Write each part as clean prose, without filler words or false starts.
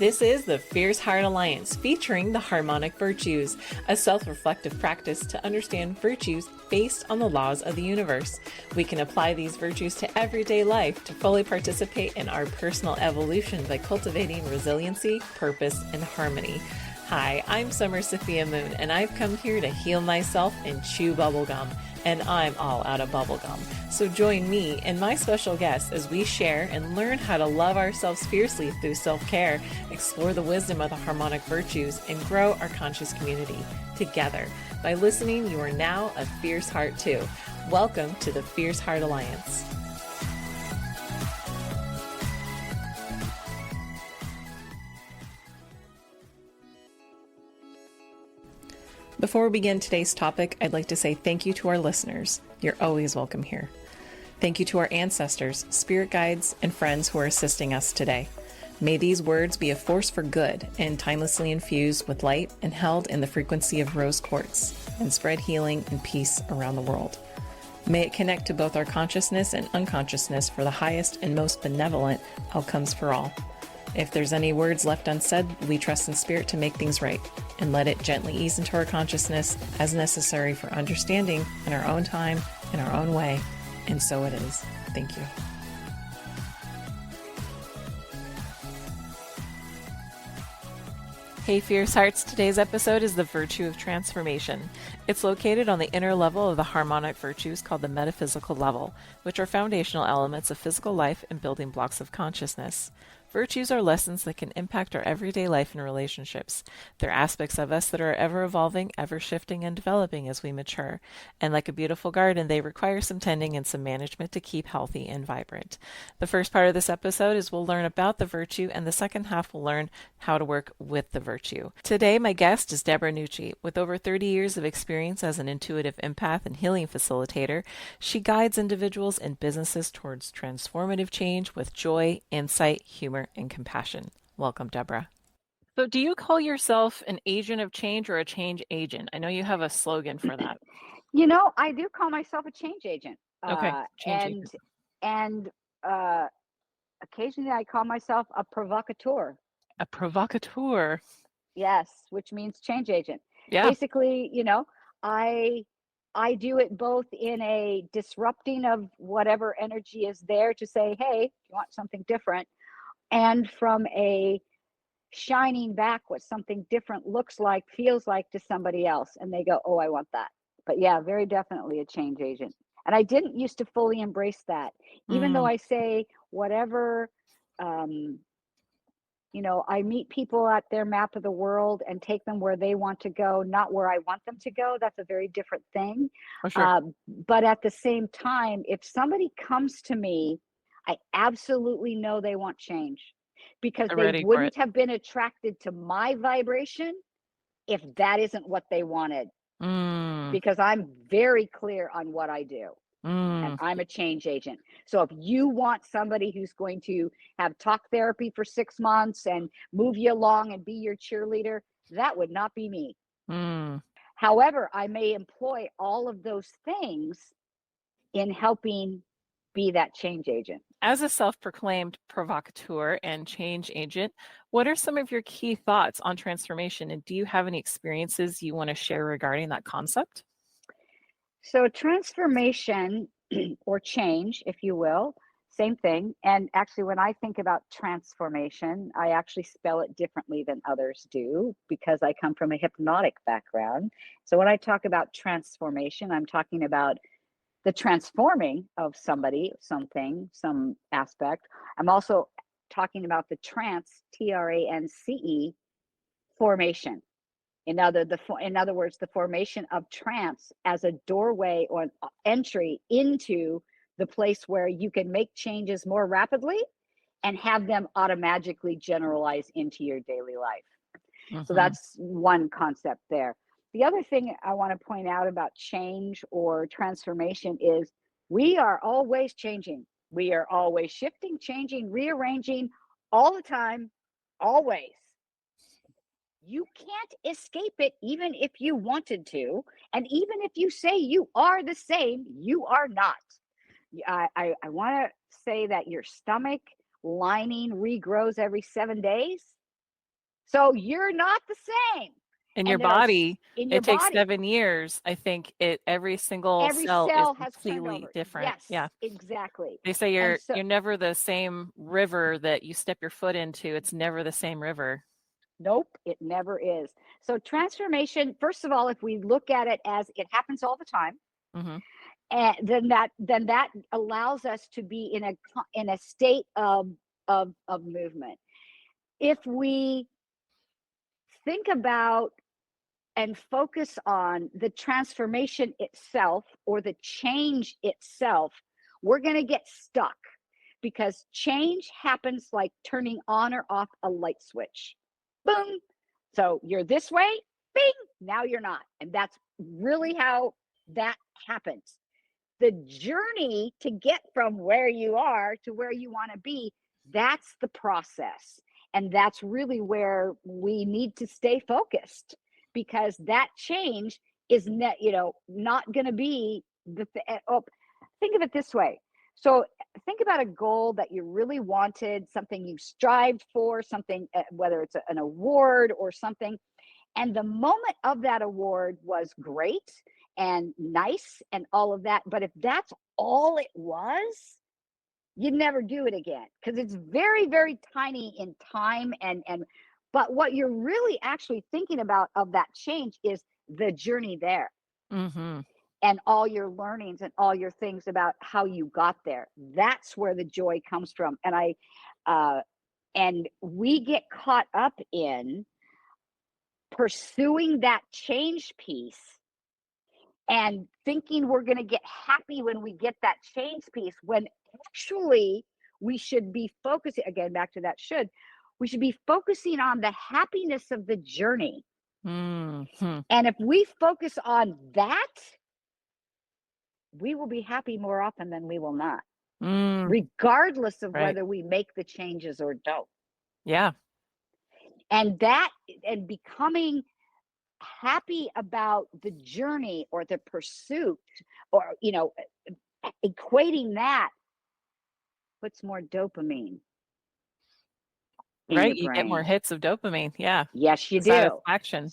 This is the Fierce Heart Alliance featuring the Harmonic Virtues, a self-reflective practice to understand virtues based on the laws of the universe. We can apply these virtues to everyday life to fully participate in our personal evolution by cultivating resiliency, purpose, and harmony. Hi, I'm Summer Sophia Moon, and I've come here to heal myself and chew bubblegum. And I'm all out of bubblegum. So join me and my special guests as we share and learn how to love ourselves fiercely through self-care, explore the wisdom of the harmonic virtues, and grow our conscious community together. By listening, you are now a fierce heart too. Welcome to the Fierce Heart Alliance. Before we begin today's topic, I'd like to say thank you to our listeners. You're always welcome here. Thank you to our ancestors, spirit guides, and friends who are assisting us today. May these words be a force for good and timelessly infused with light and held in the frequency of rose quartz and spread healing and peace around the world. May it connect to both our consciousness and unconsciousness for the highest and most benevolent outcomes for all. If there's any words left unsaid, we trust in spirit to make things right and let it gently ease into our consciousness as necessary for understanding in our own time, in our own way. And so it is. Thank you. Hey Fierce Hearts, today's episode is the virtue of transformation. It's located on the inner level of the harmonic virtues called the metaphysical level, which are foundational elements of physical life and building blocks of consciousness. Virtues are lessons that can impact our everyday life and relationships. They're aspects of us that are ever evolving, ever shifting, and developing as we mature. And like a beautiful garden, they require some tending and some management to keep healthy and vibrant. The first part of this episode is we'll learn about the virtue, and the second half we'll learn how to work with the virtue. Today, my guest is Deborah Nucci. With over 30 years of experience as an intuitive empath and healing facilitator, she guides individuals and businesses towards transformative change with joy, insight, humor, and compassion. Welcome, Deborah. So do you call yourself an agent of change or a change agent? I know you have a slogan for that. You know, I do call myself a change agent. Okay, change agent. And occasionally I call myself a provocateur. A provocateur. Yes, which means change agent. Yeah. Basically, you know, I do it both in a disrupting of whatever energy is there to say, hey, you want something different, and from a shining back what something different looks like, feels like to somebody else, and they go, oh, I want that. But yeah, very definitely a change agent. And I didn't used to fully embrace that, even though I say whatever, you know, I meet people at their map of the world and take them where they want to go, not where I want them to go. That's a very different thing. Oh, sure. But at the same time, if somebody comes to me, I absolutely know they want change, because They're they ready for wouldn't it. have been attracted to my vibration if that isn't what they wanted. Because I'm very clear on what I do. And I'm a change agent. So if you want somebody who's going to have talk therapy for 6 months and move you along and be your cheerleader, that would not be me. However, I may employ all of those things in helping be that change agent. As a self-proclaimed provocateur and change agent, what are some of your key thoughts on transformation? And do you have any experiences you want to share regarding that concept? So transformation or change, if you will, same thing. And actually, when I think about transformation, I actually spell it differently than others do because I come from a hypnotic background. So when I talk about transformation, I'm talking about the transforming of somebody, something, some aspect. I'm also talking about the TRANCE formation. In other words, the formation of trance as a doorway or an entry into the place where you can make changes more rapidly and have them automatically generalize into your daily life. So that's one concept there. The other thing I want to point out about change or transformation is we are always changing. We are always shifting, changing, rearranging all the time, always. You can't escape it, even if you wanted to. And even if you say you are the same, you are not. I want to say that your stomach lining regrows every 7 days. So you're not the same. In your And there are body, in your it takes body, 7 years. I think every single every cell is cell has turned completely over. different. Yes, Yeah. exactly. They say And so, you're never the same river that you step your foot into. It's never the same river. nope, it never is. So transformation, first of all, if we look at it as it happens all the time, Hmm. and then that allows us to be in a state of movement. If we think about and focus on the transformation itself or the change itself, we're going to get stuck because change happens like turning on or off a light switch. Boom. So you're this way, bing, now you're not. And that's really how that happens. The journey to get from where you are to where you want to be, that's the process. And that's really where we need to stay focused because that change is not going to be think of it this way. So think about a goal that you really wanted, something you strived for, something, whether it's an award or something, and the moment of that award was great and nice and all of that. But if that's all it was, you'd never do it again because it's very, very tiny in time. But what you're really actually thinking about of that change is the journey there Hmm. and all your learnings and all your things about how you got there. That's where the joy comes from. Uh, and we get caught up in pursuing that change piece and thinking we're going to get happy when we get that change piece when actually we should be focusing again back to that should we should be focusing on the happiness of the journey. Hmm. And if we focus on that, we will be happy more often than we will not, Mm, regardless of right. whether we make the changes or don't. Yeah. And that and becoming happy about the journey or the pursuit or equating that puts more dopamine in Right. your You get more brain. hits of dopamine. Yeah. Yes, you The do. satisfaction.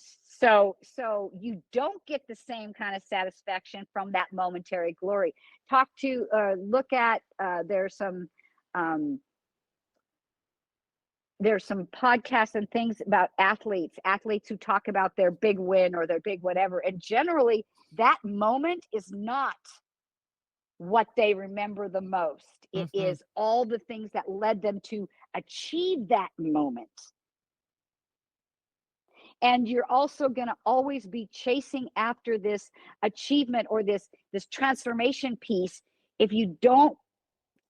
So you don't get the same kind of satisfaction from that momentary glory. Look at um, there's some podcasts and things about athletes who talk about their big win or their big whatever, and generally that moment is not what they remember the most. It Hmm. is all the things that led them to achieve that moment. And you're also going to always be chasing after this achievement or this transformation piece if you don't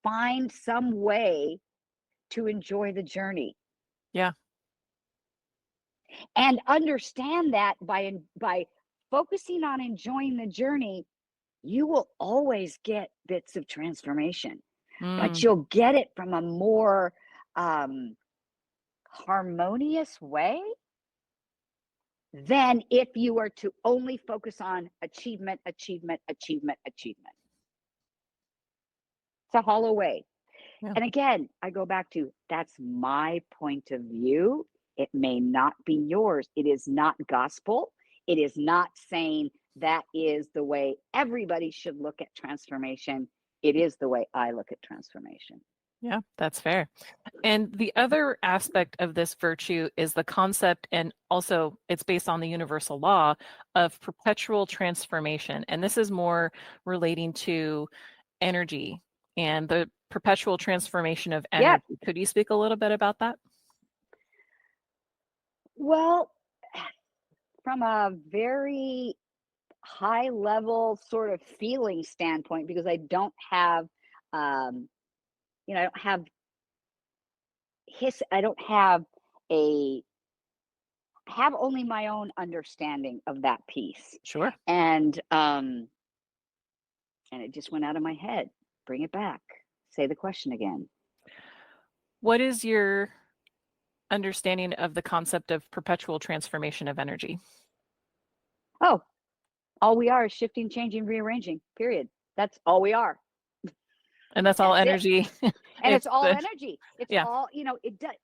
find some way to enjoy the journey Yeah. and understand that by focusing on enjoying the journey, you will always get bits of transformation, but Mm, you'll get it from a more um, harmonious way than if you were to only focus on achievement, achievement, achievement, achievement. It's a hollow way. yeah. And again, I go back to that's my point of view. It may not be yours. It is not gospel. It is not saying that is the way everybody should look at transformation. It is the way I look at transformation. Yeah. That's fair. And the other aspect of this virtue is the concept, and also it's based on the universal law of perpetual transformation. And this is more relating to energy and the perpetual transformation of Yep. energy. Could you speak a little bit about that? Well, from a very high level sort of feeling standpoint, because um, I don't have I don't a have only my own understanding of that piece. Sure. And and it just went out of my head. Bring it back. Say the question again. What is your understanding of the concept of perpetual transformation of energy? Oh, all we are is shifting, changing, rearranging. Period. That's all we are. And that's all That's it. energy. And it's all The, energy. It's yeah. all,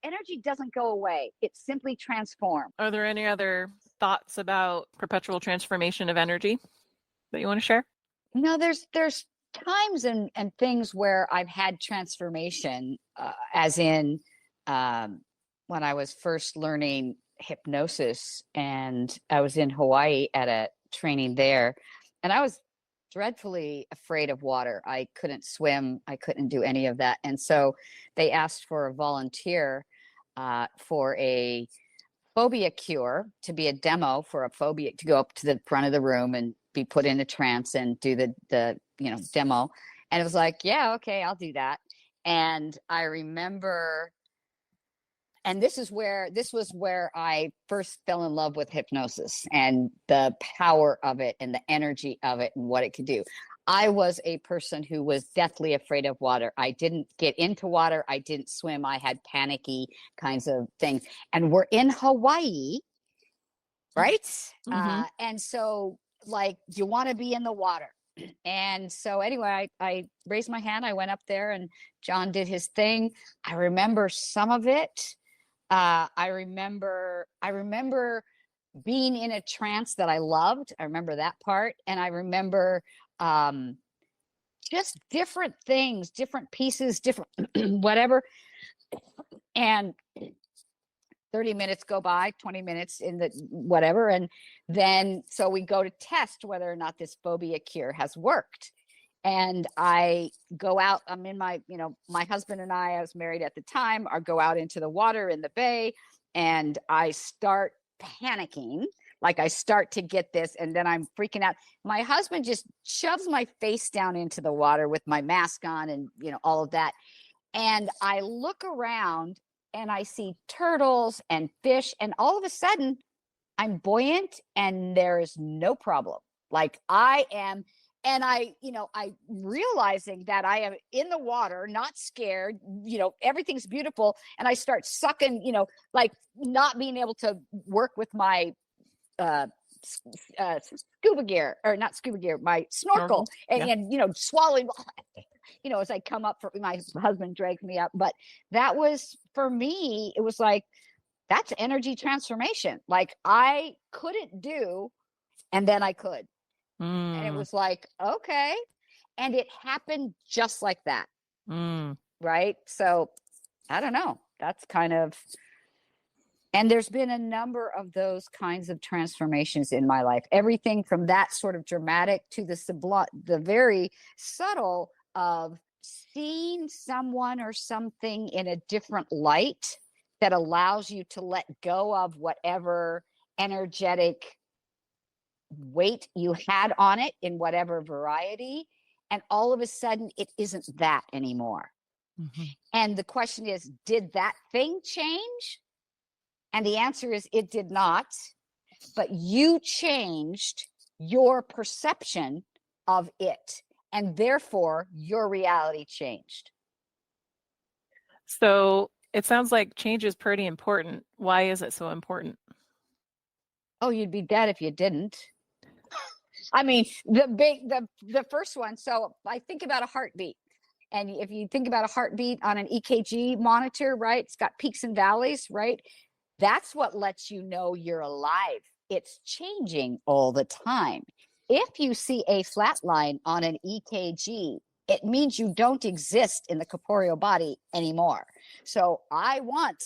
energy doesn't go away. It simply transforms. Are there any other thoughts about perpetual transformation of energy that you want to share? No, there's times and things where I've had transformation, as in, when I was first learning hypnosis, and I was in Hawaii at a training there, and I was dreadfully afraid of water. I couldn't swim. I couldn't do any of that. And so they asked for a volunteer, for a phobia cure, to be a demo for a phobia, to go up to the front of the room and be put in a trance and do the demo. And it was like, yeah, okay, I'll do that. And I remember, and this was where I first fell in love with hypnosis and the power of it and the energy of it and what it could do. I was a person who was deathly afraid of water. I didn't get into water. I didn't swim. I had panicky kinds of things. And we're in Hawaii, right? Mm-hmm. And so, like, you want to be in the water. And so anyway, I raised my hand. I went up there and John did his thing. I remember some of it. I remember being in a trance that I loved. I remember that part. And I remember, just different things, different pieces, different whatever. And 30 minutes go by, 20 minutes in the whatever. And then, so we go to test whether or not this phobia cure has worked. And I go out, I'm in my husband and I was married at the time, I go out into the water in the bay, and I start panicking. Like, I start to get this, and then I'm freaking out. My husband just shoves my face down into the water with my mask on and, all of that. And I look around and I see turtles and fish, and all of a sudden I'm buoyant and there is no problem. Like, I am, and I realizing that I am in the water, not scared, everything's beautiful. And I start sucking, like, not being able to work with my scuba gear, or not scuba gear, my snorkel, and swallowing, as I come up, for my husband drags me up. But that was, for me, it was like, that's energy transformation. Like, I couldn't do, and then I could. And it was like, okay. And it happened just like that. Right. So I don't know. That's kind of, and there's been a number of those kinds of transformations in my life. Everything from that sort of dramatic to the sublime, the very subtle of seeing someone or something in a different light that allows you to let go of whatever energetic weight you had on it in whatever variety. And all of a sudden, it isn't that anymore. Mm-hmm. And the question is, did that thing change? And the answer is, it did not. But you changed your perception of it. And therefore, your reality changed. So it sounds like change is pretty important. Why is it so important? Oh, you'd be dead if you didn't. I mean, the first one. So I think about a heartbeat. And if you think about a heartbeat on an EKG monitor, right? It's got peaks and valleys, right? That's what lets you know you're alive. It's changing all the time. If you see a flat line on an EKG, it means you don't exist in the corporeal body anymore. So I want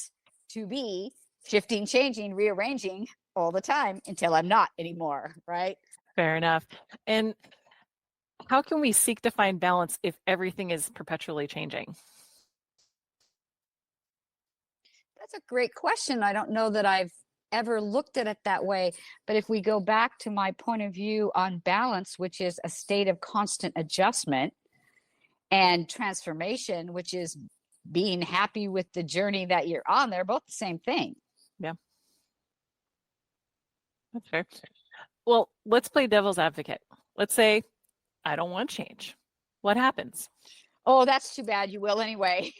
to be shifting, changing, rearranging all the time until I'm not anymore, right? Fair enough. And how can we seek to find balance if everything is perpetually changing? That's a great question. I don't know that I've ever looked at it that way. But if we go back to my point of view on balance, which is a state of constant adjustment, and transformation, which is being happy with the journey that you're on, they're both the same thing. Yeah. That's fair. Well, let's play devil's advocate. Let's say I don't want change. What happens? Oh, that's too bad. You will anyway.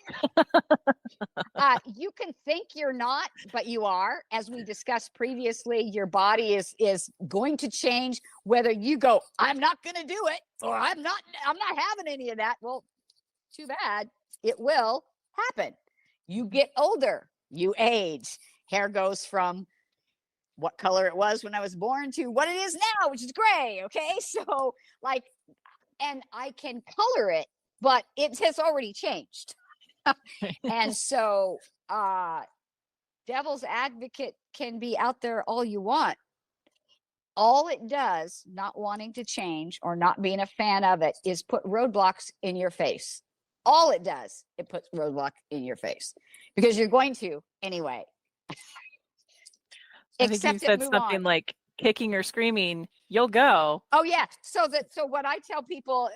You can think you're not, but you are. As we discussed previously, your body is going to change whether you go, I'm not going to do it, or I'm not having any of that. Well, too bad. It will happen. You get older, you age. Hair goes from what color it was when I was born to what it is now, which is gray. Okay. So, like, and I can color it, but it has already changed. And so, devil's advocate can be out there all you want. All it does, not wanting to change or not being a fan of it, is put roadblocks in your face. All it does, it puts roadblock in your face because you're going to anyway. I think you Accept it, said move something on. like kicking or screaming, you'll go. Oh yeah. So what I tell people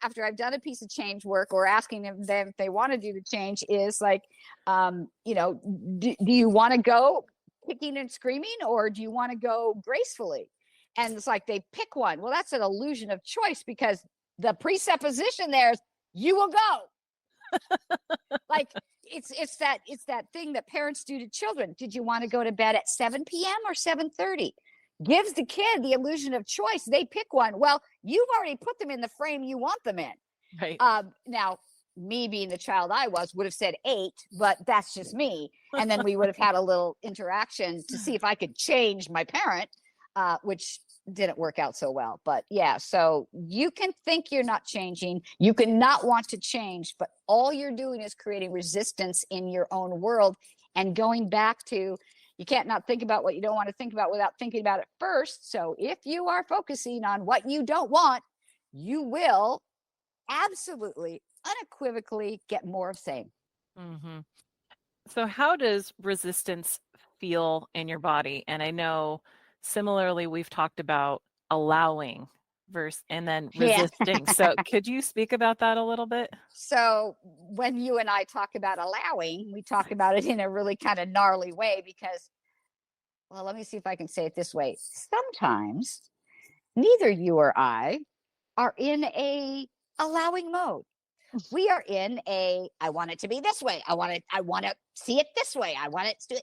after I've done a piece of change work or asking them if they want to do the change is like, do you want to go kicking and screaming, or do you want to go gracefully? And it's like they pick one. Well, that's an illusion of choice because the presupposition there is you will go. Like it's that thing that parents do to children. Did you want to go to bed at 7 p.m. or 7:30? Gives the kid the illusion of choice. They pick one. Well, you've already put them in the frame you want them in. Right. Now, me being the child I was would have said 8, but that's just me. And then we would have had a little interaction to see if I could change my parent, which didn't work out so well. But yeah, so you can think you're not changing. You can not want to change, but all you're doing is creating resistance in your own world and going back to, you can't not think about what you don't want to think about without thinking about it first. So if you are focusing on what you don't want, you will absolutely, unequivocally get more of same. Mm-hmm. So how does resistance feel in your body? And I know similarly, we've talked about allowing versus and then resisting. Yeah. So could you speak about that a little bit? So when you and I talk about allowing, we talk about it in a really kind of gnarly way because, well, let me see if I can say it this way. Sometimes neither you or I are in a allowing mode. We are in a, I want it to be this way. I want to see it this way. I want it to.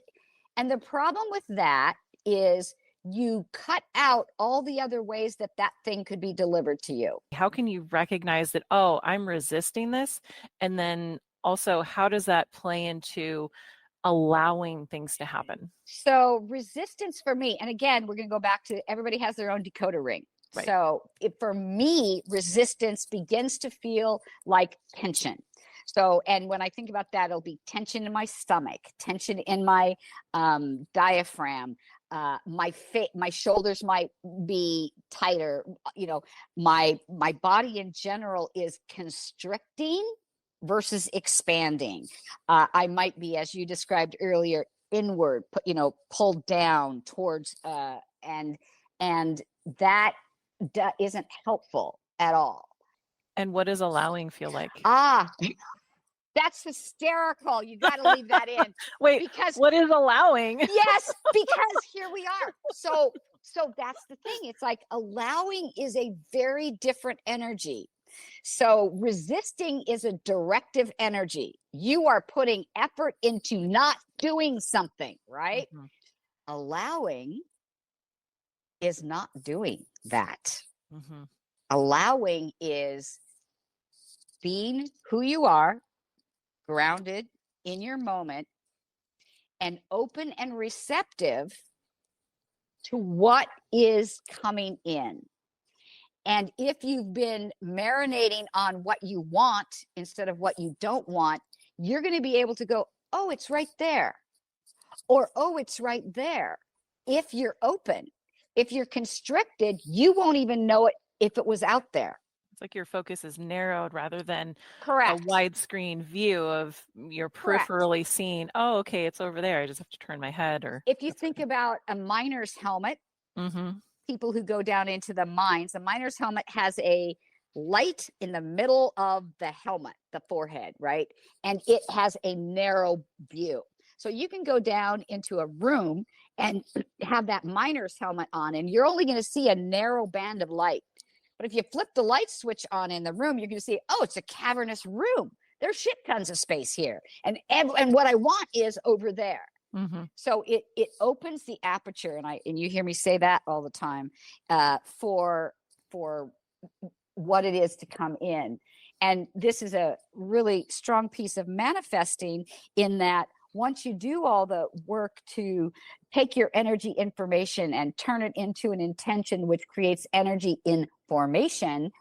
And the problem with that is you cut out all the other ways that thing could be delivered to you. How can you recognize that, oh, I'm resisting this? And then also, how does that play into allowing things to happen? So resistance for me, and again, we're going to go back to everybody has their own decoder ring. Right. So for me, resistance begins to feel like tension. So, and when I think about that, it'll be tension in my stomach, tension in my diaphragm. My shoulders might be tighter. You know, my body in general is constricting versus expanding. I might be, as you described earlier, inward, pulled down towards, and that isn't helpful at all. And what does allowing feel like? That's hysterical. You got to leave that in. Wait, because what is allowing? Yes, because here we are. So that's the thing. It's like allowing is a very different energy. So resisting is a directive energy. You are putting effort into not doing something, right? Mm-hmm. Allowing is not doing that. Mm-hmm. Allowing is being who you are, grounded in your moment, and open and receptive to what is coming in. And if you've been marinating on what you want instead of what you don't want, you're going to be able to go, oh, it's right there. Or, oh, it's right there. If you're open, if you're constricted, you won't even know it if it was out there. It's like your focus is narrowed rather than correct. A widescreen view of your peripherally seeing, oh, okay, it's over there. I just have to turn my head. Or if you think about a miner's helmet, mm-hmm. people who go down into the mines, the miner's helmet has a light in the middle of the helmet, the forehead, right? And it has a narrow view. So you can go down into a room and have that miner's helmet on, and you're only going to see a narrow band of light. But if you flip the light switch on in the room, you're going to see, oh, it's a cavernous room. There's shit tons of space here. And what I want is over there. Mm-hmm. So it opens the aperture, and you hear me say that all the time, for what it is to come in. And this is a really strong piece of manifesting, in that once you do all the work to take your energy information and turn it into an intention, which creates energy in formation,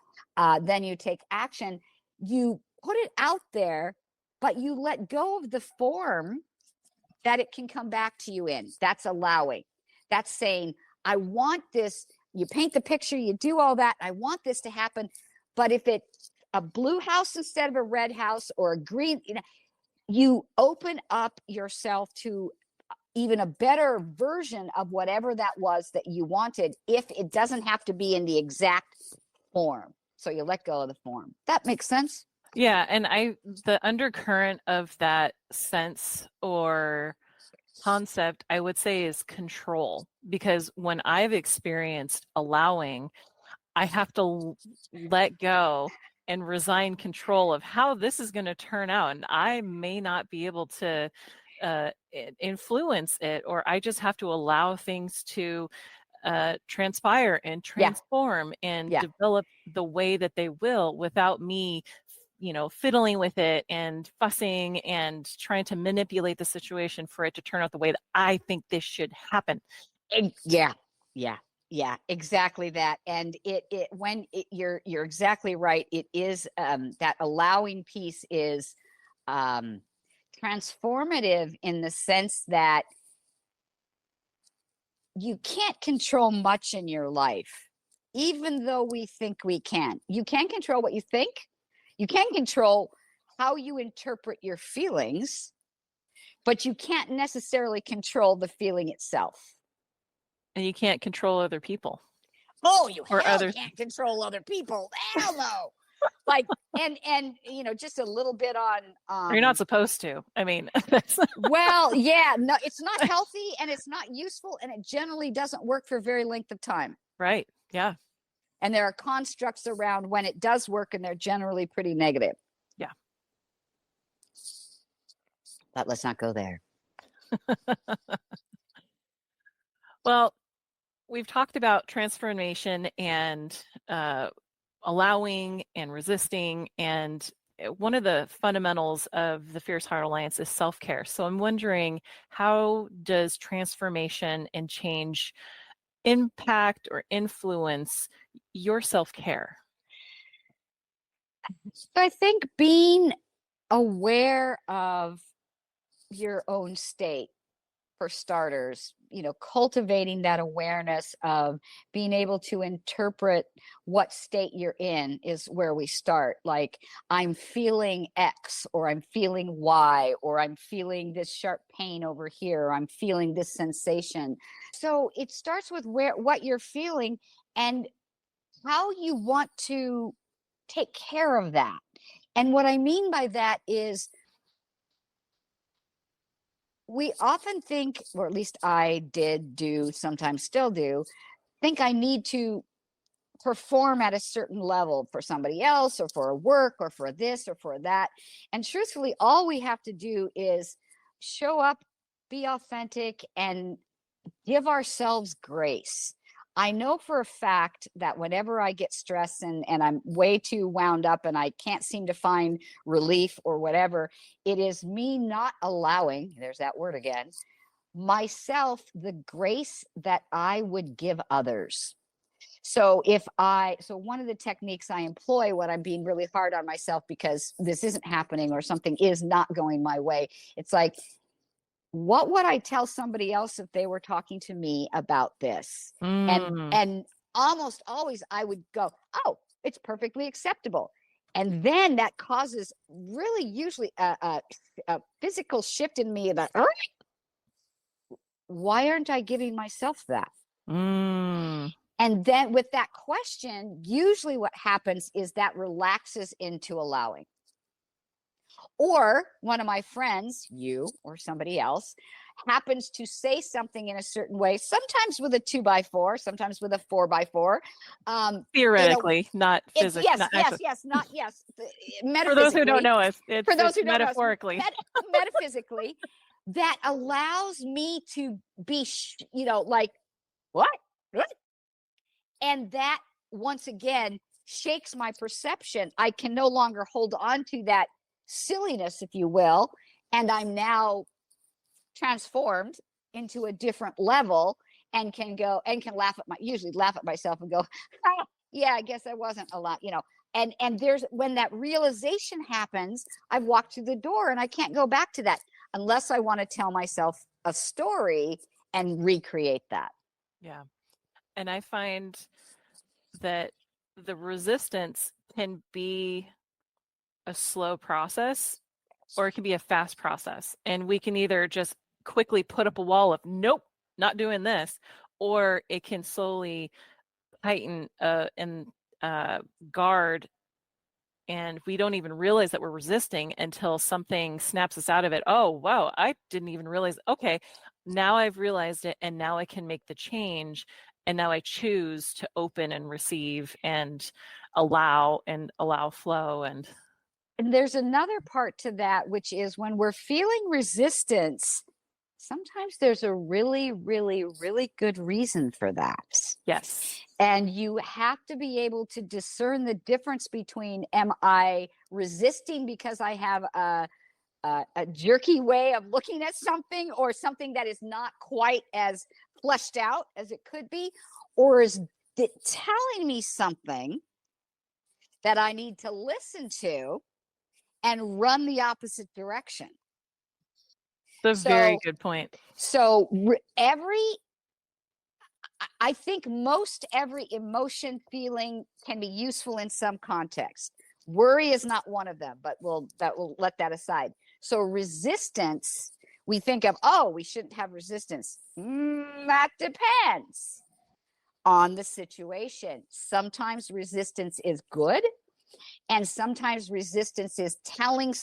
then you take action, you put it out there, but you let go of the form that it can come back to you in. That's allowing. That's saying, I want this. You paint the picture, you do all that. I want this to happen. But if it's a blue house instead of a red house, or a green, you open up yourself to even a better version of whatever that was that you wanted, if it doesn't have to be in the exact form. So you let go of the form. That makes sense? Yeah, and the undercurrent of that sense or concept, I would say, is control. Because when I've experienced allowing, I have to let go and resign control of how this is going to turn out. And I may not be able to influence it, or I just have to allow things to transpire and transform and develop the way that they will, without me fiddling with it and fussing and trying to manipulate the situation for it to turn out the way that I think this should happen. Yeah, exactly that. And you're exactly right. It is that allowing piece is transformative, in the sense that you can't control much in your life, even though we think we can. You can control what you think. You can control how you interpret your feelings, but you can't necessarily control the feeling itself. And you can't control other people. Oh, you can't control other people. Hell no. Like, and just a little bit on you're not supposed to. I mean, well, yeah, no, it's not healthy, and it's not useful, and it generally doesn't work for a very length of time. Right. Yeah. And there are constructs around when it does work, and they're generally pretty negative. Yeah. But let's not go there. Well, we've talked about transformation and allowing and resisting, and one of the fundamentals of the Fierce Heart Alliance is self-care. So I'm wondering, how does transformation and change impact or influence your self-care? So I think being aware of your own state, for starters, cultivating that awareness of being able to interpret what state you're in, is where we start. Like, I'm feeling X, or I'm feeling Y, or I'm feeling this sharp pain over here, or I'm feeling this sensation. So it starts with what you're feeling and how you want to take care of that. And what I mean by that is, we often think, or at least I did do, sometimes still do, think I need to perform at a certain level for somebody else, or for a work, or for this, or for that. And truthfully, all we have to do is show up, be authentic, and give ourselves grace. I know for a fact that whenever I get stressed and I'm way too wound up and I can't seem to find relief or whatever, it is me not allowing, there's that word again, myself the grace that I would give others. So one of the techniques I employ when I'm being really hard on myself because this isn't happening or something is not going my way, it's like, what would I tell somebody else if they were talking to me about this? And almost always I would go, oh, it's perfectly acceptable. And then that causes really usually a physical shift in me about, why aren't I giving myself that? And then with that question, usually what happens is that relaxes into allowing. Or one of my friends, you or somebody else, happens to say something in a certain way, sometimes with a 2x4, sometimes with a 4x4. Theoretically, not physically. Metaphysically. For those who don't know us, it's metaphorically. Metaphysically, that allows me to be, like, what? And that, once again, shakes my perception. I can no longer hold on to that silliness, if you will, and I'm now transformed into a different level and can laugh at usually laugh at myself and go, ah, yeah, I guess I wasn't a lot, and there's when that realization happens, I've walked through the door and I can't go back to that unless I want to tell myself a story and recreate that. Yeah. And I find that the resistance can be a slow process or it can be a fast process. And we can either just quickly put up a wall of, nope, not doing this, or it can slowly tighten and guard. And we don't even realize that we're resisting until something snaps us out of it. Oh, wow, I didn't even realize. Okay, now I've realized it, and now I can make the change. And now I choose to open and receive and allow flow. And there's another part to that, which is when we're feeling resistance, sometimes there's a really, really, really good reason for that. Yes. And you have to be able to discern the difference between, am I resisting because I have a jerky way of looking at something, or something that is not quite as fleshed out as it could be? Or is it telling me something that I need to listen to and run the opposite direction? The very So, good point. so I think most every emotion, feeling can be useful in some context. Worry is not one of them, but we'll let that aside. So resistance, we think of, oh, we shouldn't have resistance. That depends on the situation. Sometimes resistance is good, and sometimes resistance is telling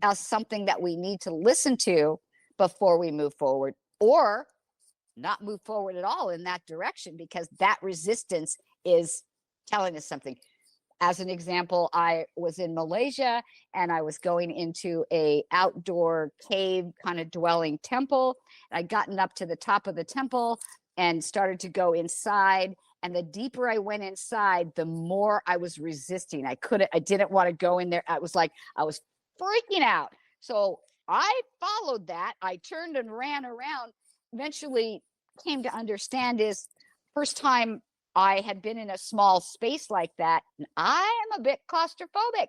us something that we need to listen to before we move forward, or not move forward at all in that direction, because that resistance is telling us something. As an example, I was in Malaysia and I was going into a outdoor cave kind of dwelling temple. I'd gotten up to the top of the temple and started to go inside. And the deeper I went inside, the more I was resisting. I didn't want to go in there. I was freaking out. So I followed that. I turned and ran around. Eventually came to understand is first time I had been in a small space like that, and I am a bit claustrophobic.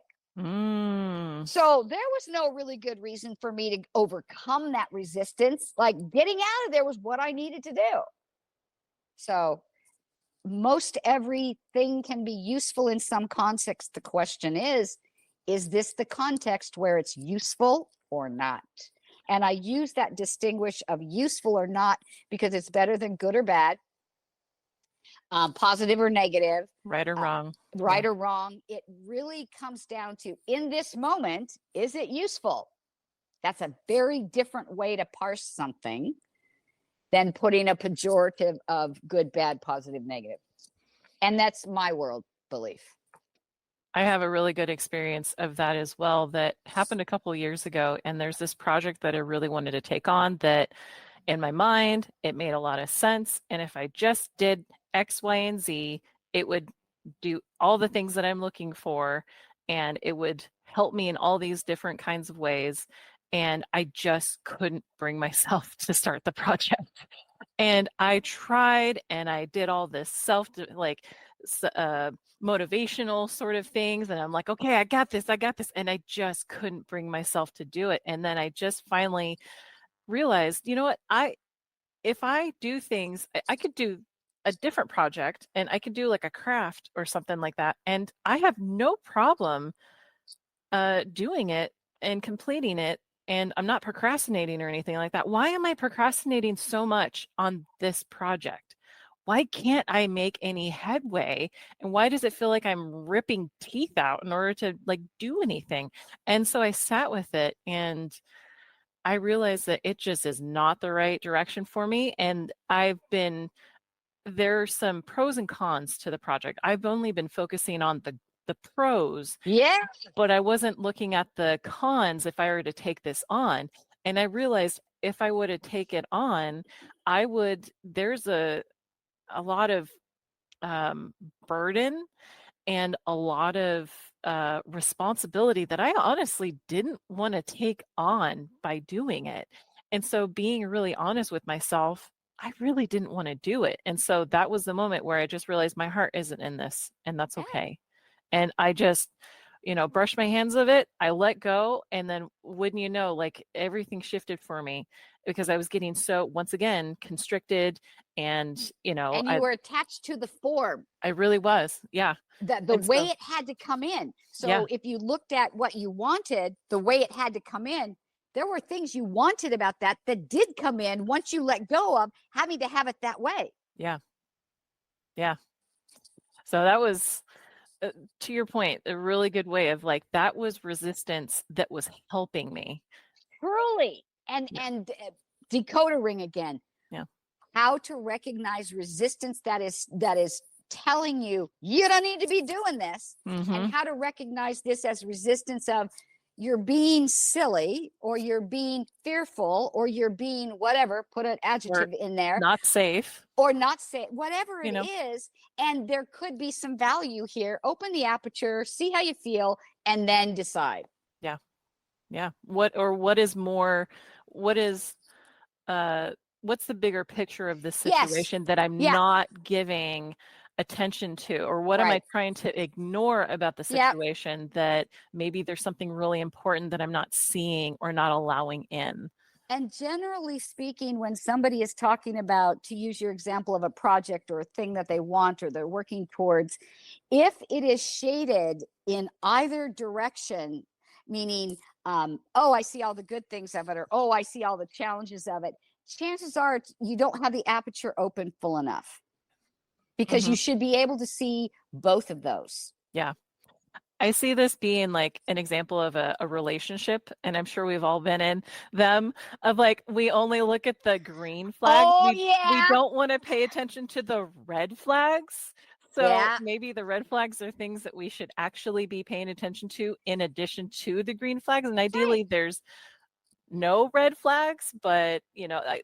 So there was no really good reason for me to overcome that resistance. Like getting out of there was what I needed to do. So most everything can be useful in some context. The question is this the context where it's useful or not? And I use that distinguish of useful or not because it's better than good or bad, positive or negative, Right or wrong. right or wrong. It really comes down to, in this moment, is it useful? That's a very different way to parse something than putting a pejorative of good, bad, positive, negative. And that's my world belief. I have a really good experience of that as well that happened a couple of years ago. And there's this project that I really wanted to take on that in my mind, it made a lot of sense. And if I just did X, Y, and Z, it would do all the things that I'm looking for. And it would help me in all these different kinds of ways. And I just couldn't bring myself to start the project. And I tried and I did all this motivational sort of things. And I'm like, okay, I got this. And I just couldn't bring myself to do it. And then I just finally realized, you know what, if I do things, I could do a different project and I could do like a craft or something like that. And I have no problem doing it and completing it. And I'm not procrastinating or anything like that. Why am I procrastinating so much on this project? Why can't I make any headway? And why does it feel like I'm ripping teeth out in order to like do anything? And so I sat with it and I realized that it just is not the right direction for me. And there's some pros and cons to the project. I've only been focusing on the pros, Yeah. but I wasn't looking at the cons if I were to take this on. And I realized if I were to take it on, there's a lot of burden and a lot of responsibility that I honestly didn't want to take on by doing it. And so being really honest with myself, I really didn't want to do it. And so that was the moment where I just realized my heart isn't in this, and that's Yeah. okay. And I just, brushed my hands of it. I let go. And then wouldn't you know, like everything shifted for me because I was getting so, once again, constricted. And, And you were attached to the form. I really was. Yeah. The And way so, it had to come in. yeah, So if you looked at what you wanted, the way it had to come in, there were things you wanted about that did come in once you let go of having to have it that way. yeah, yeah. So that was, to your point, a really good way of like, that was resistance that was helping me. Truly. And Yeah. decoder ring again. Yeah. How to recognize resistance that is telling you you don't need to be doing this, and Mm-hmm. how to recognize this as resistance of you're being silly, or you're being fearful, or you're being whatever, put an Or adjective in there, not safe, or not say whatever you it know? is, and there could be some value here. Open the aperture, see how you feel, and then decide. Yeah. Yeah. What is more, what is, uh, what's the bigger picture of this Yes. situation that I'm Yeah. not giving attention to, or what am I Right. trying to ignore about the Yeah. situation that maybe there's something really important that I'm not seeing or not allowing in? And generally speaking, when somebody is talking about, to use your example of a project or a thing that they want or they're working towards, if it is shaded in either direction, meaning, oh, I see all the good things of it, or oh, I see all the challenges of it, chances are you don't have the aperture open full enough, because Hmm. you should be able to see both of those. Yeah. I see this being like an example of a relationship, and I'm sure we've all been in them, of like we only look at the green flags. Oh, We yeah. don't want to pay attention to the red flags. So Yeah. maybe the red flags are things that we should actually be paying attention to in addition to the green flags. And Right. ideally there's no red flags, but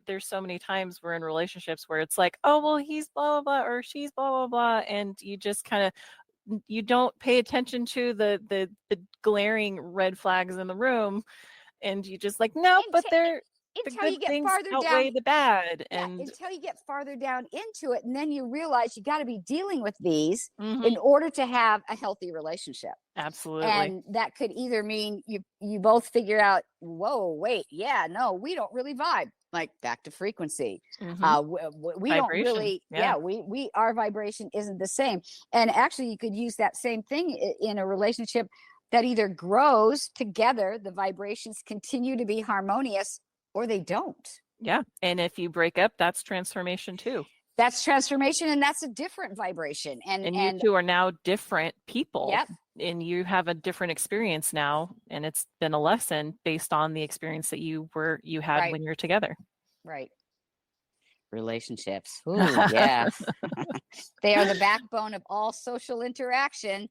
there's so many times we're in relationships where it's like, oh well, he's blah blah blah or she's blah blah blah, and you just kind of, you don't pay attention to the glaring red flags in the room, and you just like, no, but they're, the Until good you get things farther outweigh down. the bad. Yeah, And until you get farther down into it, and then you realize you got to be dealing with these mhm, in order to have a healthy relationship. absolutely. And that could either mean you both figure out, whoa, wait, yeah, no, we don't really vibe, like back to frequency. Hmm. We don't Vibration, really, yeah. yeah, we our vibration isn't the same. And actually you could use that same thing in a relationship that either grows together, the vibrations continue to be harmonious, or they don't. Yeah, and if you break up, that's transformation too. That's transformation, and that's a different vibration. and And you and two are now different people, yep. and you have a different experience now, and it's been a lesson based on the experience that you had Right. when you're together. Right. Relationships, ooh, yeah. They are the backbone of all social interaction.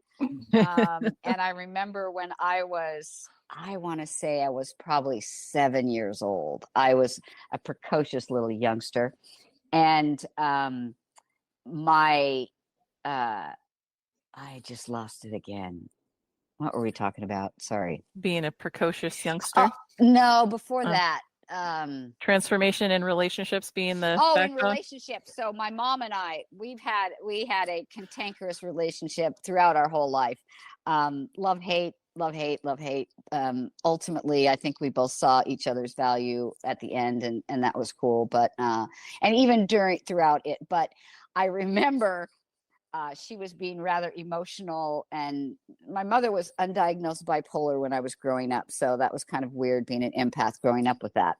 And I remember when I want to say I was probably 7 years old. I was a precocious little youngster. And my uh I just lost it again. What were we talking about? Sorry. Being a precocious Oh, youngster. no, before uh, that. Transformation in relationships being the Oh, in backbone. relationships. So my mom and I, we had a cantankerous relationship throughout our whole life. Love, hate, love, hate, love, hate. Ultimately, I think we both saw each other's value at the end, and that was cool. But and even throughout it. But I remember she was being rather emotional, and my mother was undiagnosed bipolar when I was growing up, so that was kind of weird being an empath growing up with that.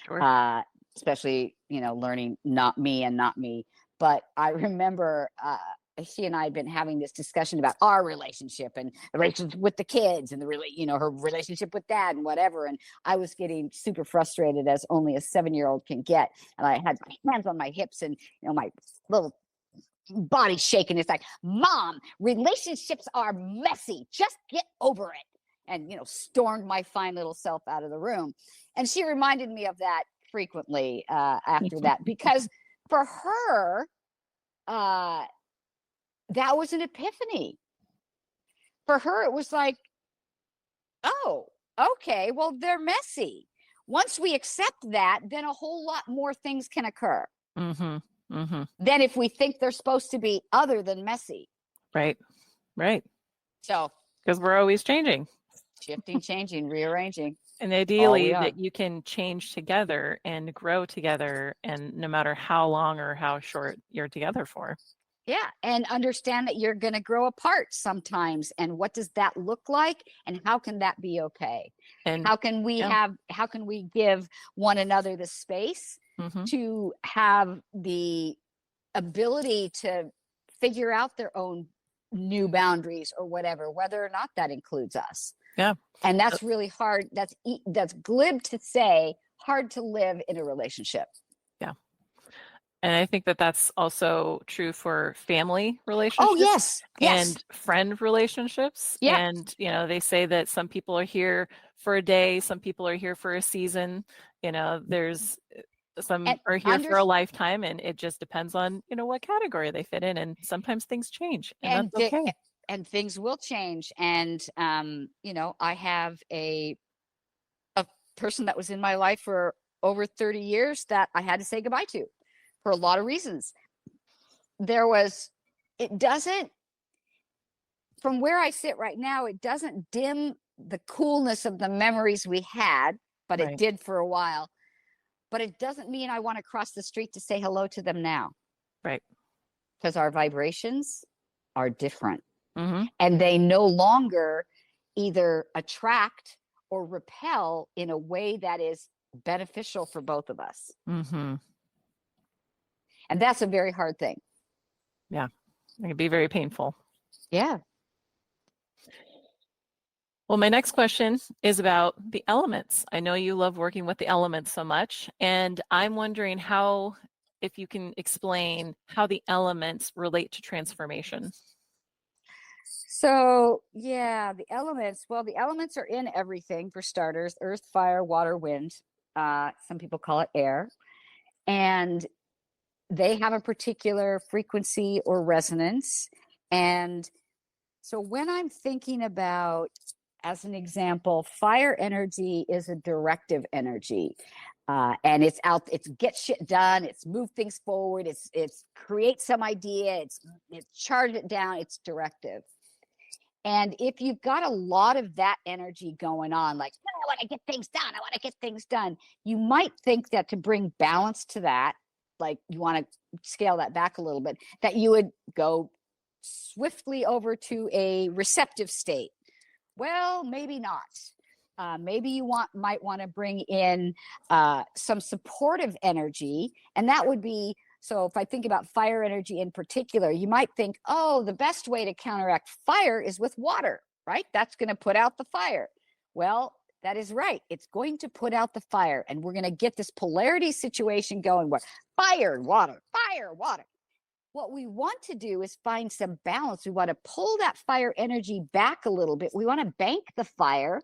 Sure. Especially, learning not me and not me. But I remember she and I had been having this discussion about our relationship and the relationship with the kids, and her relationship with dad and whatever. And I was getting super frustrated, as only a 7-year-old can get. And I had my hands on my hips, and my little body shaking. It's like, Mom, relationships are messy. Just get over it. And, stormed my fine little self out of the room. And she reminded me of that frequently after that, because for her, that was an epiphany. for her, it was like, oh, okay, well, they're messy. Once we accept that, then a whole lot more things can occur Mm-hmm. Mm-hmm. than if we think they're supposed to be other than messy. Right. Right. So Because we're always changing. shifting, changing, rearranging. And All we ideally are. that you can change together and grow together, and no matter how long or how short you're together for. Yeah. And understand that you're going to grow apart sometimes. And what does that look like? And how can that be okay? And How can we yeah. give one another the space Mm-hmm. to have the ability to figure out their own new boundaries or whatever, whether or not that includes us. Yeah. And that's really hard. That's glib to say, hard to live in a relationship. Yeah. And I think that that's also true for family Oh, relationships yes. Yes. and friend relationships. Yep. And, they say that some people are here for a day, some people are here for a season. There's some And are here for a lifetime, and it just depends on, what category they fit in. And sometimes things change, and that's okay. and things will change. And I have a person that was in my life for over 30 years that I had to say goodbye to for a lot of reasons. It doesn't, from where I sit right now, it doesn't dim the coolness of the memories we had, but Right. it did for a while. But it doesn't mean I want to cross the street to say hello to them now. Right. Because our vibrations are different. Mm-hmm. And they no longer either attract or repel in a way that is beneficial for both of us. Mm-hmm. And that's a very hard thing. Yeah. It can be very painful. Yeah. Well, my next question is about the elements. I know you love working with the elements so much, and I'm wondering if you can explain how the elements relate to transformation. So, yeah, the elements are in everything for starters: earth, fire, water, wind. Some people call it air. And they have a particular frequency or resonance. And so when I'm thinking about, as an example, fire energy is a directive energy. And it's get shit done, it's move things forward, it's create some idea, it's charge it down, it's directive. And if you've got a lot of that energy going on, like, I want to get things done, you might think that to bring balance to that, like you want to scale that back a little bit, that you would go swiftly over to a receptive state. Well, maybe not. Maybe you might want to bring in some supportive energy, and that would be, so if I think about fire energy in particular, you might think, oh, the best way to counteract fire is with water, right? That's going to put out the fire. Well, that is right. It's going to put out the fire, and we're going to get this polarity situation going where fire, water, fire, water. What we want to do is find some balance. We want to pull that fire energy back a little bit. We want to bank the fire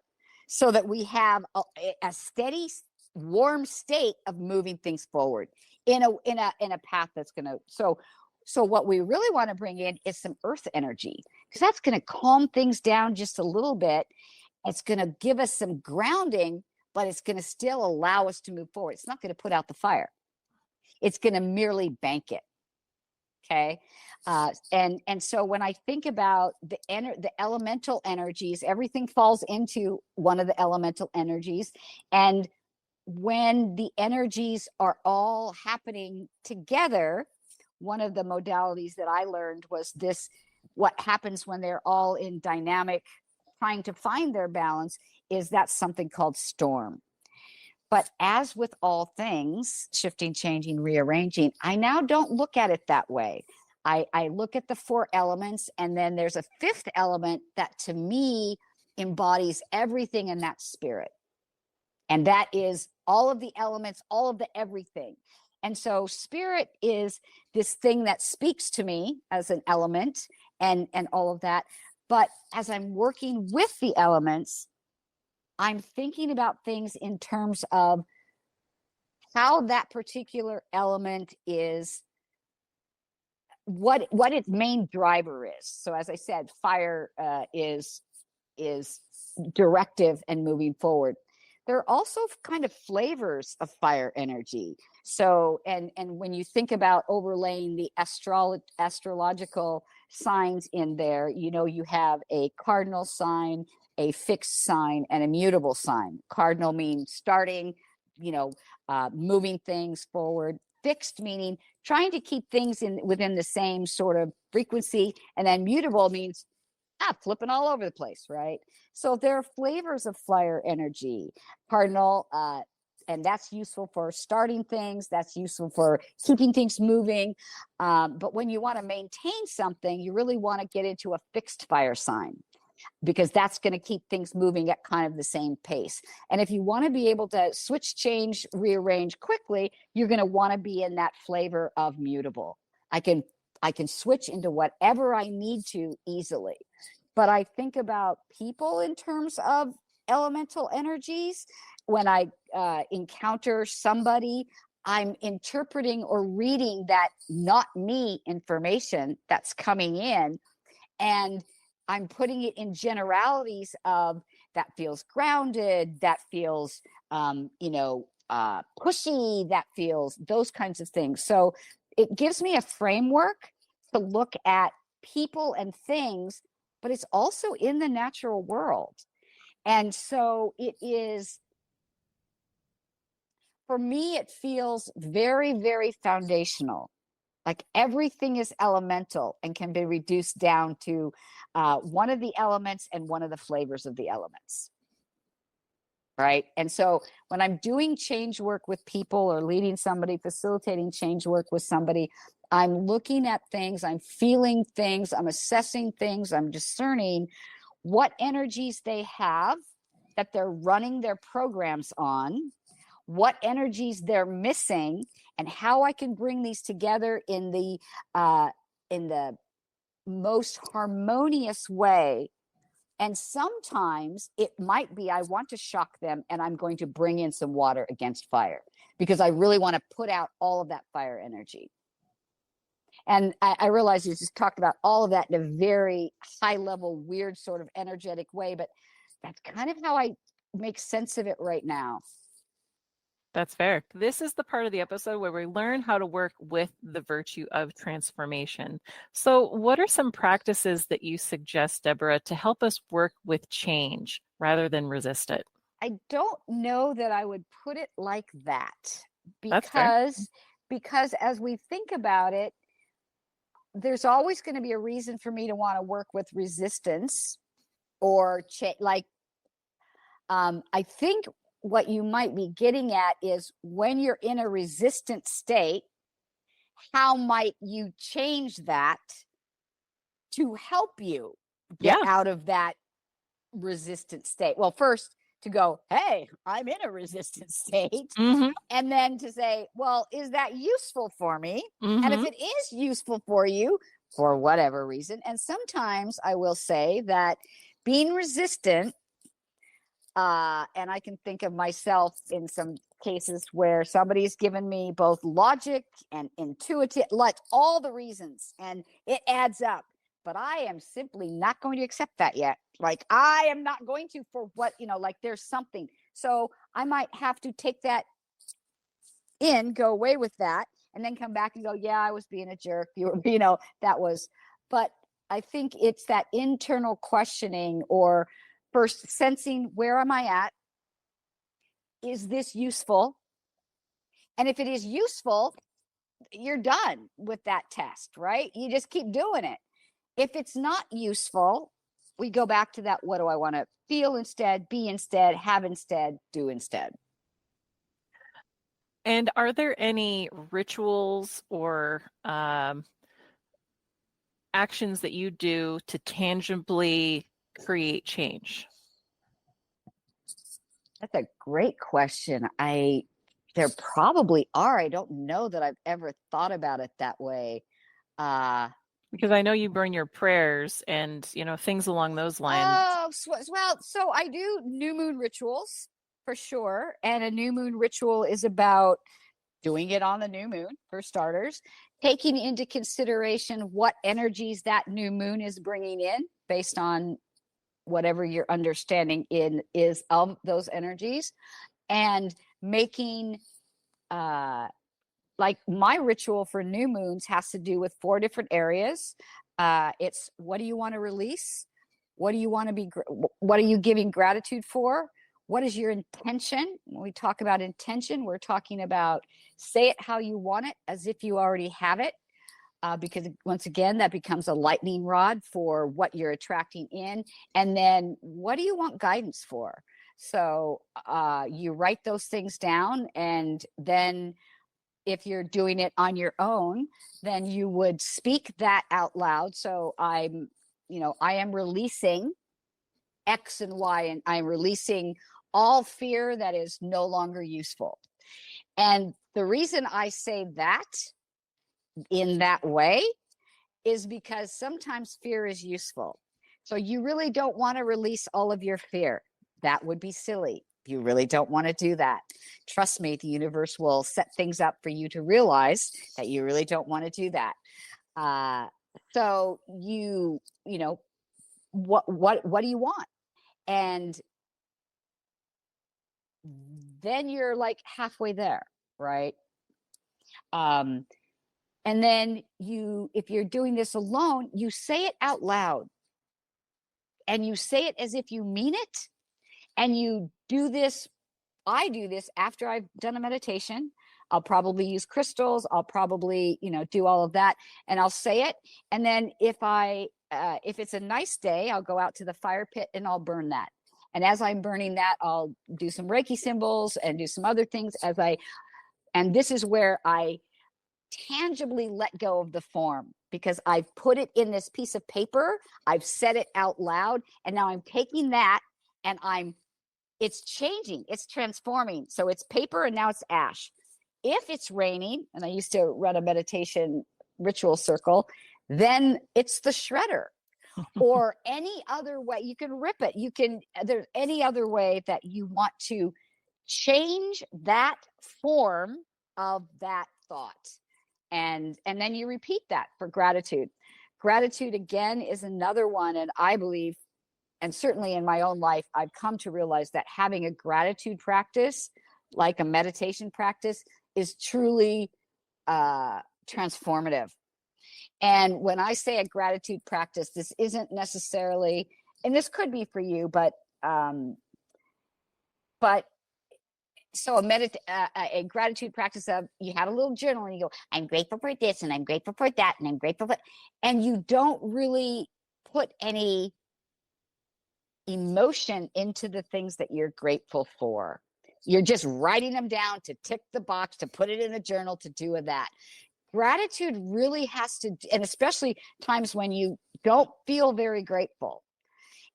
so that we have a steady, warm state of moving things forward in a path that's going to. So what we really want to bring in is some earth energy, because that's going to calm things down just a little bit. It's going to give us some grounding, but it's going to still allow us to move forward. It's not going to put out the fire. It's going to merely bank it. Okay. And so when I think about the elemental energies, everything falls into one of the elemental energies. And when the energies are all happening together, one of the modalities that I learned was this: what happens when they're all in dynamic, trying to find their balance, is that's something called storm. But as with all things, shifting, changing, rearranging, I now don't look at it that way. I look at the four elements, and then there's a fifth element that to me embodies everything in that spirit. And that is all of the elements, all of the everything. And so spirit is this thing that speaks to me as an element and all of that. But as I'm working with the elements, I'm thinking about things in terms of how that particular element is what its main driver is. So as I said, fire is directive and moving forward. There are also kind of flavors of fire energy. So, and when you think about overlaying the astrological signs in there, you have a cardinal sign, a fixed sign, and a mutable sign. Cardinal means starting, moving things forward. Fixed meaning trying to keep things within the same sort of frequency, and then mutable means flipping all over the place, right? So there are flavors of fire energy. Cardinal, and that's useful for starting things. That's useful for keeping things moving. But when you want to maintain something, you really want to get into a fixed fire sign, because that's going to keep things moving at kind of the same pace. And if you want to be able to switch, change, rearrange quickly, you're going to want to be in that flavor of mutable. I can switch into whatever I need to easily. But I think about people in terms of elemental energies. When I encounter somebody, I'm interpreting or reading that not me information that's coming in, and I'm putting it in generalities of that feels grounded, that feels, pushy, that feels those kinds of things. So it gives me a framework to look at people and things, but it's also in the natural world. And so it is, for me, it feels very, very foundational. Like everything is elemental and can be reduced down to one of the elements and one of the flavors of the elements. Right. And so when I'm doing change work with people or leading somebody, facilitating change work with somebody, I'm looking at things, I'm feeling things, I'm assessing things, I'm discerning what energies they have that they're running their programs on, what energies they're missing, and how I can bring these together in the most harmonious way. And sometimes it might be I want to shock them, and I'm going to bring in some water against fire, because I really want to put out all of that fire energy. And I realize you just talked about all of that in a very high level, weird sort of energetic way, but that's kind of how I make sense of it right now. That's fair. This is the part of the episode where we learn how to work with the virtue of transformation. So, what are some practices that you suggest, Deborah, to help us work with change rather than resist it? I don't know that I would put it like that, That's fair. because as we think about it, there's always going to be a reason for me to want to work with resistance or I think what you might be getting at is, when you're in a resistant state, how might you change that to help you get Yeah. out of that resistant state? Well, first to go, hey, I'm in a resistant state. Mm-hmm. And then to say, well, is that useful for me? And if Mm-hmm. it is useful for you, for whatever reason, and sometimes I will say that being resistant, and I can think of myself in some cases where somebody's given me both logic and intuitive, like all the reasons, and it adds up. But I am simply not going to accept that yet. Like, I am not going to, for what, like there's something. So I might have to take that in, go away with that, and then come back and go, yeah, I was being a jerk. That was, but I think it's that internal questioning, or first sensing, where am I at? Is this useful? And if it is useful, you're done with that test, right? You just keep doing it. If it's not useful, we go back to that. What do I want to feel instead, be instead, have instead, do instead? And are there any rituals or actions that you do to tangibly create change? That's a great question. There probably are. I don't know that I've ever thought about it that way. Because I know you burn your prayers and, things along those lines. Oh, well, so I do new moon rituals for sure. And a new moon ritual is about doing it on the new moon, for starters, taking into consideration what energies that new moon is bringing in based on whatever your understanding is of those energies, and making like my ritual for new moons has to do with 4 different areas. It's what do you want to release? What do you want to be? What are you giving gratitude for? What is your intention? When we talk about intention, we're talking about say it how you want it, as if you already have it. Because once again, that becomes a lightning rod for what you're attracting in. And then what do you want guidance for? So you write those things down, and then if you're doing it on your own, then you would speak that out loud. So I am releasing X and Y, and I'm releasing all fear that is no longer useful. And the reason I say that in that way is because sometimes fear is useful. So you really don't want to release all of your fear. That would be silly. You really don't want to do that. Trust me, the universe will set things up for you to realize that you really don't want to do that. So what do you want? And then you're like halfway there, right? And then if you're doing this alone, you say it out loud, and you say it as if you mean it. And you do this. I do this after I've done a meditation. I'll probably use crystals. I'll probably, do all of that, and I'll say it. And then if it's a nice day, I'll go out to the fire pit and I'll burn that. And as I'm burning that, I'll do some Reiki symbols and do some other things and this is where I tangibly let go of the form, because I've put it in this piece of paper. I've said it out loud, and now I'm taking that and it's changing, it's transforming. So it's paper and now it's ash. If it's raining, and I used to run a meditation ritual circle, then it's the shredder. Or any other way you can rip it. There's any other way that you want to change that form of that thought. And then you repeat that for gratitude. Gratitude, again, is another one. And I believe, and certainly in my own life, I've come to realize that having a gratitude practice, like a meditation practice, is truly transformative. And when I say a gratitude practice, this isn't necessarily, and this could be for you, but so a gratitude practice of, you have a little journal and you go, I'm grateful for this, and I'm grateful for that, and I'm grateful for, and you don't really put any emotion into the things that you're grateful for. You're just writing them down to tick the box, to put it in a journal, to do that. Gratitude really has to, and especially times when you don't feel very grateful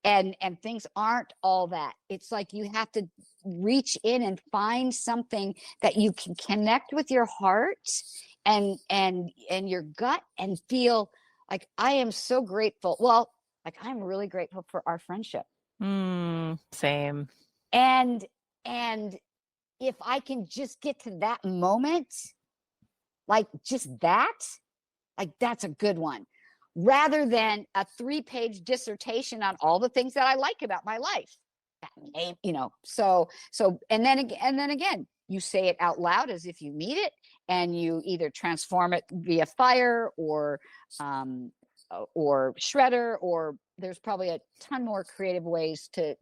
and things aren't all that, it's like you have to reach in and find something that you can connect with your heart and your gut and feel like, I am so grateful. Well, like, I'm really grateful for our friendship. Same. And if I can just get to that moment, like just that, like that's a good one, rather than a 3-page dissertation on all the things that I like about my life. So and then again, you say it out loud as if you mean it, and you either transform it via fire or shredder, or there's probably a ton more creative ways to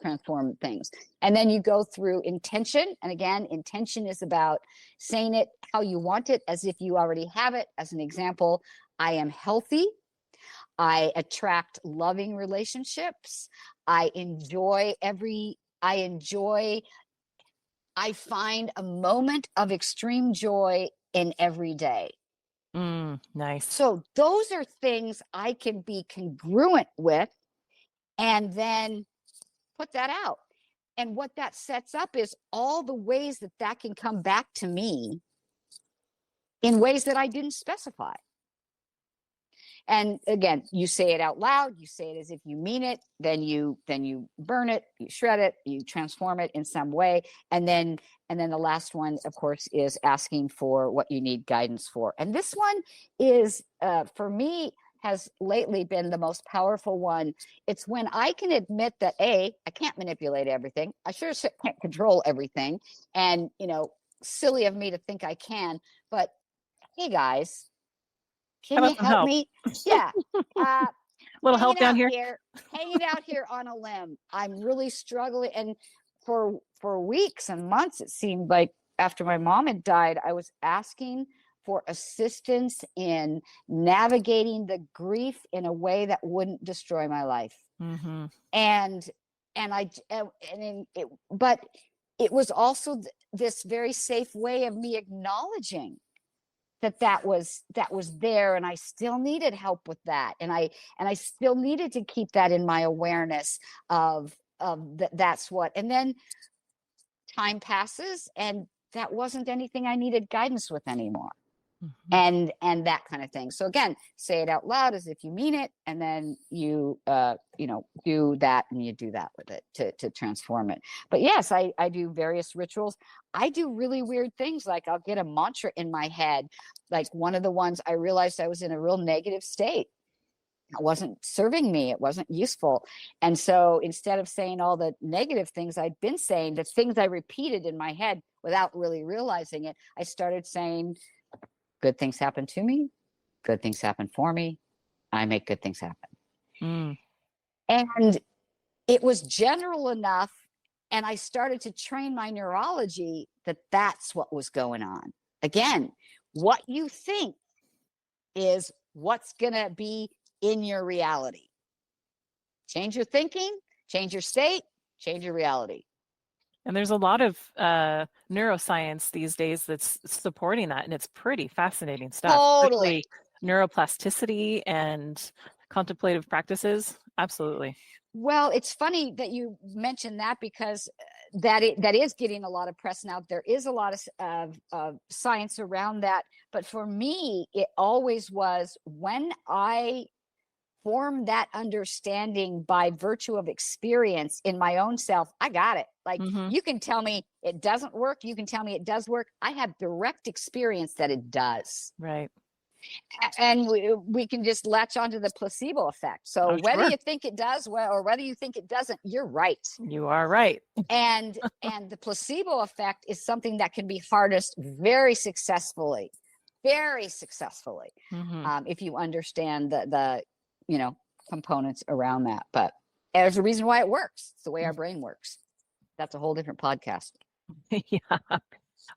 transform things. And then you go through intention. And again, intention is about saying it how you want it, as if you already have it. As an example, I am healthy. I attract loving relationships. I find a moment of extreme joy in every day. Nice. So those are things I can be congruent with, and then put that out. And what that sets up is all the ways that can come back to me in ways that I didn't specify. And again, you say it out loud, you say it as if you mean it, then you burn it, you shred it, you transform it in some way. And then the last one, of course, is asking for what you need guidance for. And this one is, for me, has lately been the most powerful one. It's when I can admit that I can't manipulate everything. I sure can't control everything. And, silly of me to think I can, but hey guys, How can about you some help help? me? Yeah. Uh, Little help down here. hanging out here on a limb. I'm really struggling. And for weeks and months, it seemed like after my mom had died, I was asking for assistance in navigating the grief in a way that wouldn't destroy my life. Mm-hmm. And but it was also this very safe way of me acknowledging that was there, and I still needed help with that, and I still needed to keep that in my awareness of that's what. And then time passes, and that wasn't anything I needed guidance with anymore. Mm-hmm. And that kind of thing. So again, say it out loud as if you mean it, and then you do that, and you do that with it to transform it. But yes, I do various rituals. I do really weird things, like I'll get a mantra in my head. Like one of the ones, I realized I was in a real negative state. It wasn't serving me, it wasn't useful. And so instead of saying all the negative things I'd been saying, the things I repeated in my head without really realizing it, I started saying, good things happen to me, good things happen for me, I make good things happen. Mm. And it was general enough, and I started to train my neurology that that's what was going on. Again, what you think is what's going to be in your reality. Change your thinking, change your state, change your reality. And there's a lot of neuroscience these days that's supporting that, and it's pretty fascinating stuff. Totally. Especially neuroplasticity and contemplative practices. Absolutely. Well, it's funny that you mentioned that, because that is getting a lot of press now. There is a lot of science around that. But for me, it always was when I formed that understanding by virtue of experience in my own self. I got it. Like, Mm-hmm. you can tell me it doesn't work. You can tell me it does work. I have direct experience that it does. Right. And we can just latch onto the placebo effect. So Oh, whether sure. you think it does well or whether you think it doesn't, you're right. You are right. And the placebo effect is something that can be harnessed very successfully, Mm-hmm. if you understand the components around that. But there's a reason why it works. It's the way our brain works. That's a whole different podcast. Yeah.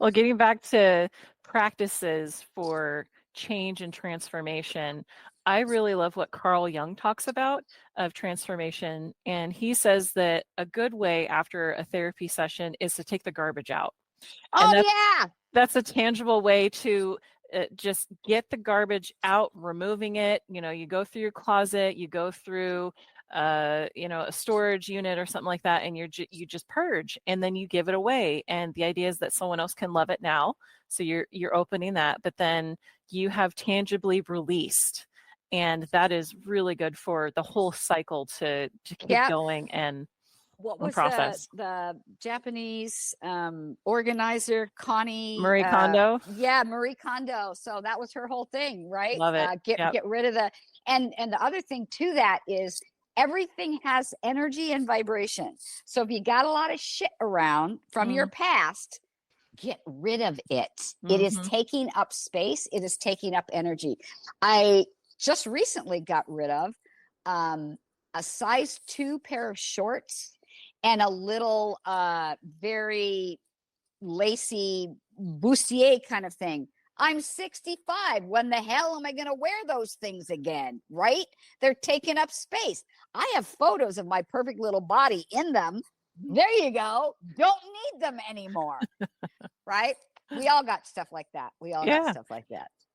Well, getting back to practices for change and transformation, I really love what Carl Jung talks about of transformation. And he says that a good way after a therapy session is to take the garbage out. And Oh, that's a tangible way to just get the garbage out, removing it. You go through your closet, you go through a storage unit or something like that, and you just purge, and then you give it away. And the idea is that someone else can love it now, so you're opening that, but then you have tangibly released, and that is really good for the whole cycle to keep yeah. going and What was process. the Japanese organizer, Connie? Marie Kondo. Yeah, Marie Kondo. So that was her whole thing, right? Love it. Yep. Get rid of and the other thing to that is everything has energy and vibration. So if you got a lot of shit around from your past, get rid of it. It is taking up space. It is taking up energy. I just recently got rid of a size 2 pair of shorts and a little very lacy bustier kind of thing. I'm 65. When the hell am I going to wear those things again? Right? They're taking up space. I have photos of my perfect little body in them. There you go. Don't need them anymore. Right? We all got stuff like that.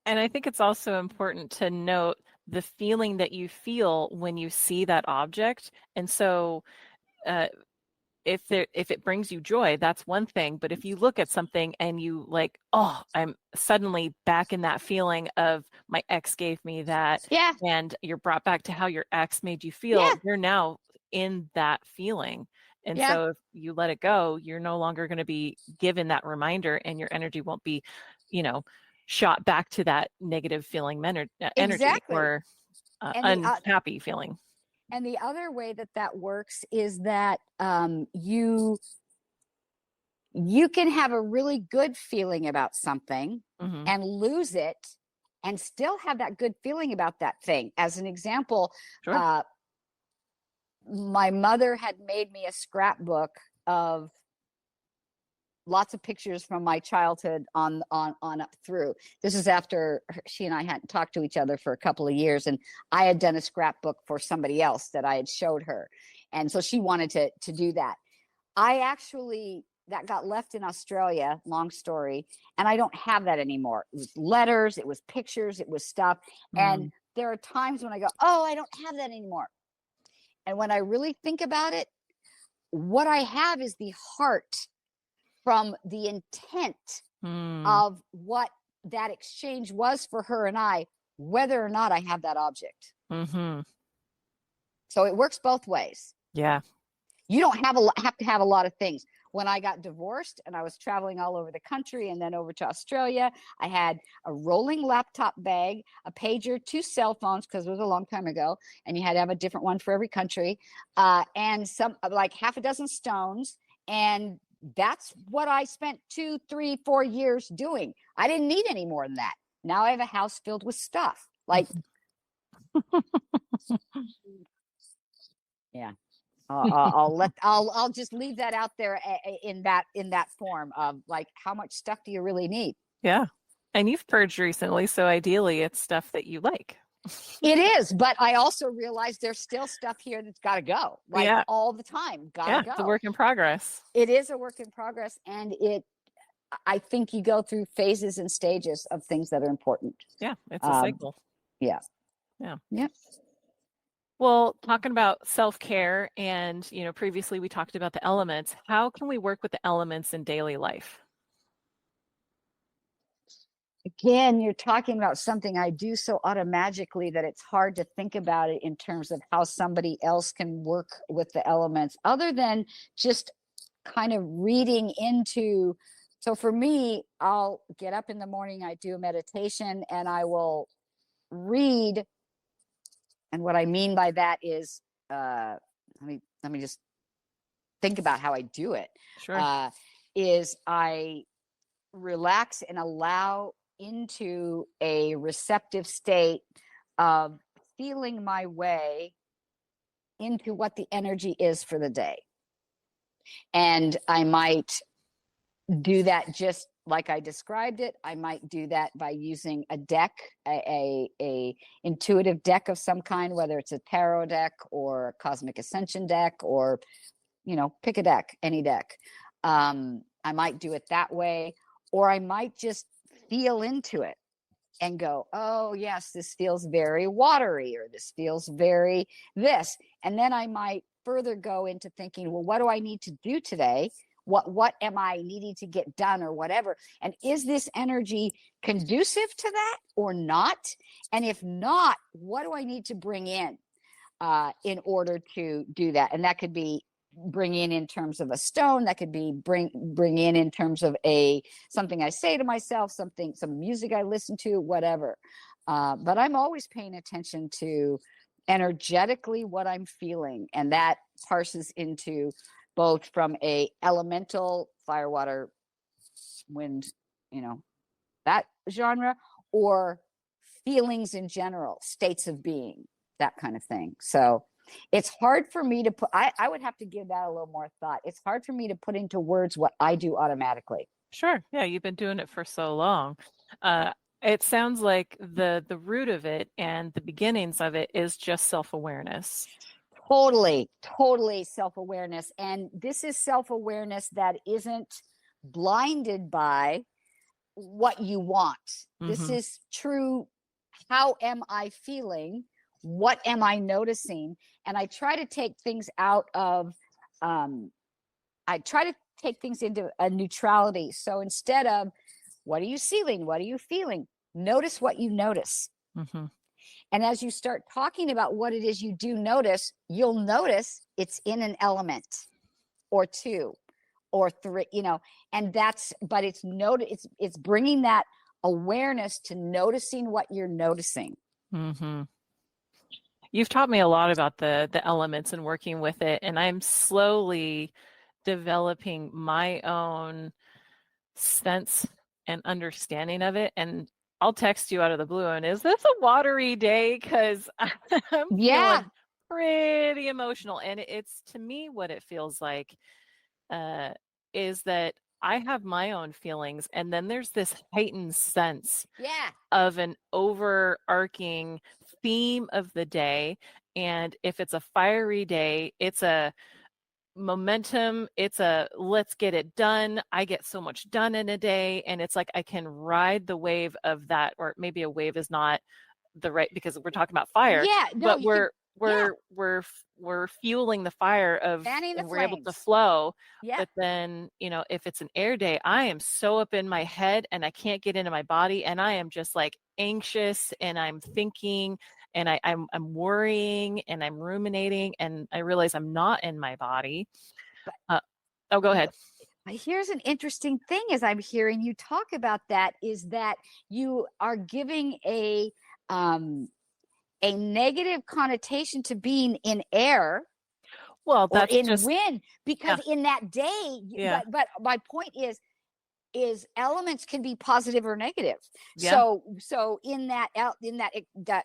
And I think it's also important to note the feeling that you feel when you see that object. And so if it brings you joy, that's one thing. But if you look at something and you like, oh, I'm suddenly back in that feeling of my ex gave me that, Yeah. and you're brought back to how your ex made you feel, Yeah. you're now in that feeling. And Yeah. so if you let it go, you're no longer going to be given that reminder, and your energy won't be, you know, shot back to that negative feeling energy Exactly. or And unhappy feeling. the other way that that works is that you can have a really good feeling about something Hmm. and lose it and still have that good feeling about that thing. As an example, Sure. uh, my mother had made me a scrapbook of lots of pictures from my childhood on up through. This is after she and I hadn't talked to each other for a couple of years, and I had done a scrapbook for somebody else that I had showed her, and so she wanted to do that. I actually, that got left in Australia, long story, and I don't have that anymore. It was letters, it was pictures, it was stuff. And Mm. there are times when I go, oh, I don't have that anymore. And when I really think about it, what I have is the heart from the intent Mm. of what that exchange was for her and I, whether or not I have that object. Hmm. So it works both ways. Yeah. You don't have to have a lot of things. When I got divorced and I was traveling all over the country and then over to Australia, I had a rolling laptop bag, a pager, 2 cell phones, because it was a long time ago, and you had to have a different one for every country, and some like half a dozen stones. And that's what I spent 2, 3, 4 years doing. I didn't need any more than that. Now I have a house filled with stuff. Like, yeah. I'll just leave that out there in that form of like, how much stuff do you really need? Yeah. And you've purged recently, so ideally it's stuff that you like. It is, but I also realize there's still stuff here that's got to go, like Yeah. all the time, got to Yeah. It's a go. work in progress. It is a work in progress, and I think you go through phases and stages of things that are important. Yeah. It's a Um, cycle. yeah, Yeah. yeah. Well, talking about self-care and, previously we talked about the elements. How can we work with the elements in daily life? Again, you're talking about something I do so automagically that it's hard to think about it in terms of how somebody else can work with the elements, other than just kind of reading into. So for me, I'll get up in the morning, I do a meditation, and I will read. And what I mean by that is, let me just think about how I do it. Sure. Uh, is I relax and allow into a receptive state of feeling my way into what the energy is for the day. And I might do that just like I described it. I might do that by using a deck, a intuitive deck of some kind, whether it's a tarot deck or a cosmic ascension deck, or pick a deck, any deck. I might do it that way, or I might just feel into it and go, oh yes, this feels very watery, or this feels very this. And then I might further go into thinking, well, what do I need to do today? What am I needing to get done, or whatever? And is this energy conducive to that or not? And if not, what do I need to bring in order to do that? And that could be bring in terms of a stone, that could be bring in terms of something I say to myself, some music I listen to, whatever. But I'm always paying attention to energetically what I'm feeling, and that parses into both from a elemental, fire, water, wind, that genre, or feelings in general, states of being, that kind of thing. So it's hard for me to put, I would have to give that a little more thought. It's hard for me to put into words what I do automatically. Sure. Yeah, you've been doing it for so long. Uh, it sounds like the root of it and the beginnings of it is just self-awareness. Totally self-awareness. And this is self-awareness that isn't blinded by what you want. This Hmm. is true. How am I feeling? What am I noticing? And I try to take things out of I try to take things into a neutrality. So instead of what are you feeling? What are you feeling? Notice what you notice. Mm-hmm. And as you start talking about what it is you do notice, you'll notice it's in an element or two or three, and but it's bringing that awareness to noticing what you're noticing. Mm-hmm. You've taught me a lot about the elements and working with it, and I'm slowly developing my own sense and understanding of it. And I'll text you out of the blue and is this a watery day? Because I'm Yeah. feeling pretty emotional. And it's to me what it feels like is that I have my own feelings, and then there's this heightened sense of an overarching theme of the day. And if it's a fiery day, it's a momentum, it's a let's get it done. I get so much done in a day, and it's like I can ride the wave of that. Or maybe a wave is not the right, because we're talking about fire, but we're fueling the fire of, and we're able to flow. But then, if it's an air day, I am so up in my head and I can't get into my body, and I am just like anxious, and I'm thinking, and I'm worrying, and I'm ruminating, and I realize I'm not in my body. Go ahead. Here's an interesting thing as I'm hearing you talk about that, is that you are giving a negative connotation to being in air, well, that's or in just wind, because in that day, but my point is elements can be positive or negative. So in that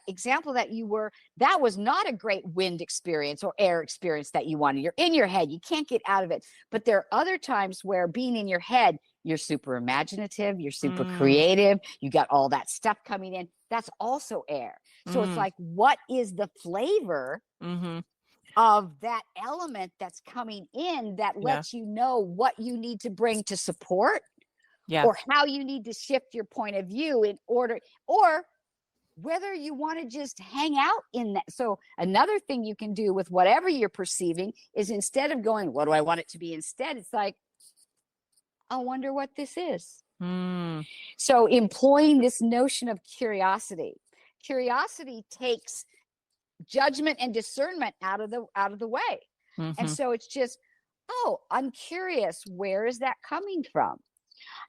example that was not a great wind experience or air experience that you wanted. You're in your head, you can't get out of it. But there are other times where being in your head, you're super imaginative, you're super creative, you got all that stuff coming in. That's also air. So it's like, what is the flavor of that element that's coming in that lets you know what you need to bring to support, or how you need to shift your point of view in order, or whether you want to just hang out in that. So another thing you can do with whatever you're perceiving is, instead of going, what do I want it to be instead? It's like, I wonder what this is. So employing this notion of curiosity. Curiosity takes judgment and discernment out of the way. And so it's just, oh, I'm curious, where is that coming from?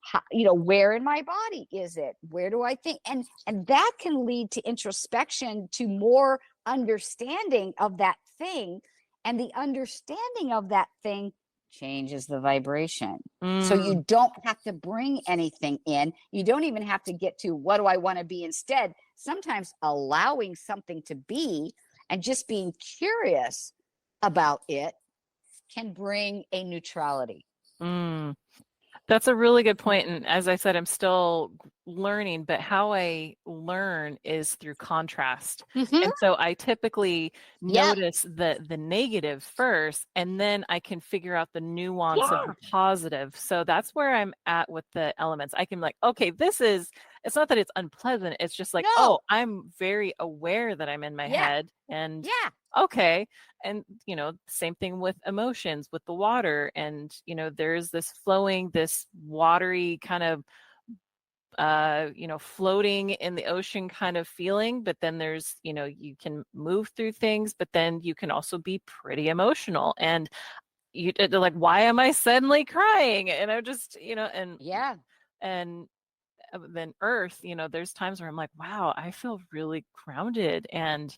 How, where in my body is it? Where do I think? And that can lead to introspection, to more understanding of that thing. And the understanding of that thing changes the vibration. So you don't have to bring anything in. You don't even have to get to, what do I want to be instead? Sometimes allowing something to be and just being curious about it can bring a neutrality. That's a really good point. And as I said, I'm still learning, but how I learn is through contrast. And so I typically notice the negative first, and then I can figure out the nuance of the positive. So that's where I'm at with the elements. I can okay, it's not that it's unpleasant. It's just like, oh, I'm very aware that I'm in my head, and okay. And, same thing with emotions, with the water. And, there's this flowing, this watery kind of, floating in the ocean kind of feeling. But then there's, you can move through things, but then you can also be pretty emotional. And they're like, why am I suddenly crying? And I'm just, and then earth, there's times where I'm like, wow, I feel really grounded, and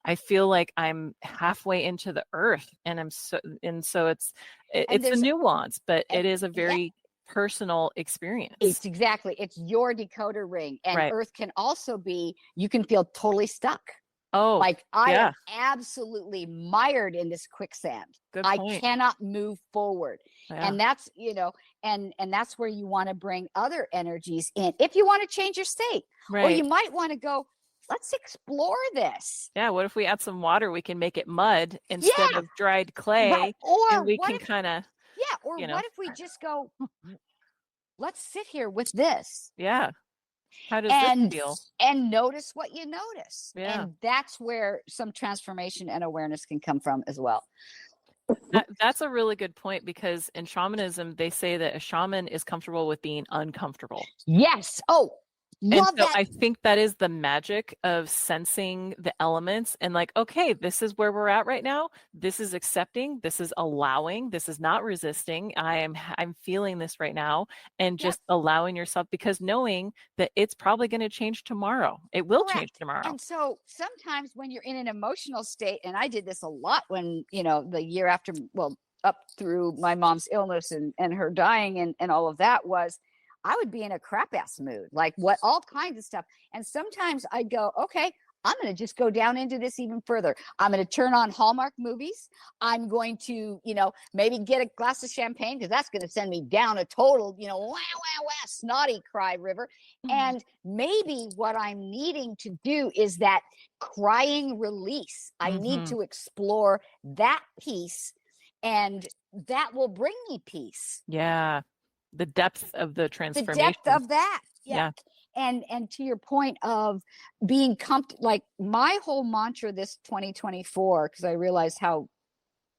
I feel like I'm halfway into the earth, and so it's a nuance, but it is a very personal experience. It's your decoder ring. And earth can also be, you can feel totally stuck. Oh, like I am absolutely mired in this quicksand. I cannot move forward. And that's, and that's where you want to bring other energies in. If you want to change your state, or you might want to go, let's explore this. Yeah. What if we add some water? We can make it mud instead of dried clay. Or and we can kind of, or what if we just go, let's sit here with this. Yeah. How does this feel? And notice what you notice. And that's where some transformation and awareness can come from as well. That's a really good point because in shamanism, they say that a shaman is comfortable with being uncomfortable. Yes. Oh, And love so that. I think that is the magic of sensing the elements and like, okay, this is where we're at right now. This is accepting, this is allowing, this is not resisting. I'm feeling this right now and Yep. just allowing yourself because knowing that it's probably going to change tomorrow. It will change Correct. tomorrow. And so sometimes when you're in an emotional state, and I did this a lot when, the year after, well, up through my mom's illness and her dying and all of that was, I would be in a crap ass mood, like what all kinds of stuff. And sometimes I'd go, okay, I'm going to just go down into this even further. I'm going to turn on Hallmark movies. I'm going to, maybe get a glass of champagne because that's going to send me down a total, wah, wah, wah, snotty cry river. Mhm. And maybe what I'm needing to do is that crying release. I need Mhm. to explore that piece, and that will bring me peace. Yeah. The depth of the The depth transformation. of that. Yeah. Yeah. And to your point of being comfortable, like my whole mantra this 2024, because I realized how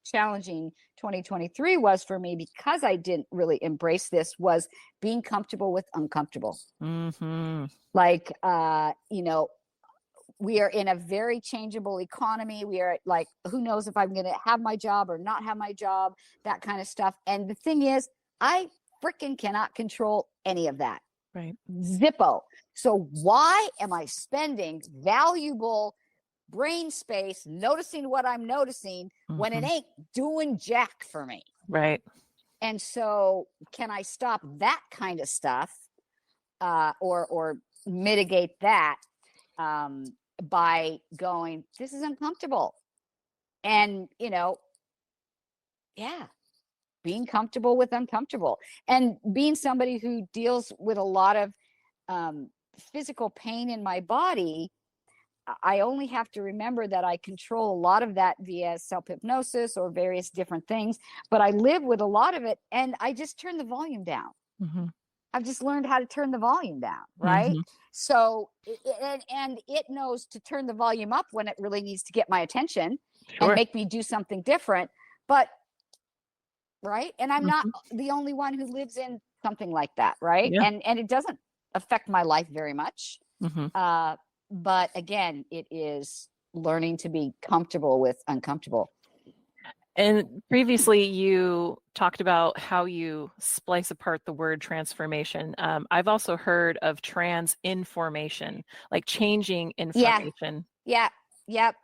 challenging 2023 was for me because I didn't really embrace this, was being comfortable with uncomfortable. Mhm. Like, we are in a very changeable economy. We are like, who knows if I'm going to have my job or not have my job, that kind of stuff. And the thing is, I freaking cannot control any of that. Right. Zippo. So why am I spending valuable brain space noticing what I'm noticing when it Mhm. ain't doing jack for me? Right. And so can I stop that kind of stuff, or mitigate that, um, by going, this is uncomfortable. And, yeah, being comfortable with uncomfortable, and being somebody who deals with a lot of, um, physical pain in my body. I only have to remember that I control a lot of that via self hypnosis or various different things, but I live with a lot of it, and I just turn the volume down. Mhm. I've just learned how to turn the volume down, right? Mhm. So, and it knows to turn the volume up when it really needs to get my attention and Sure. make me do something different. But, right? And I'm not Mhm. the only one who lives in something like that, right? Yeah. And it doesn't affect my life very much. Mhm. Uh, but again, it is learning to be comfortable with uncomfortable. And previously, you talked about how you splice apart the word transformation. I've also heard of transinformation, like changing Yeah. information. Yeah, yep.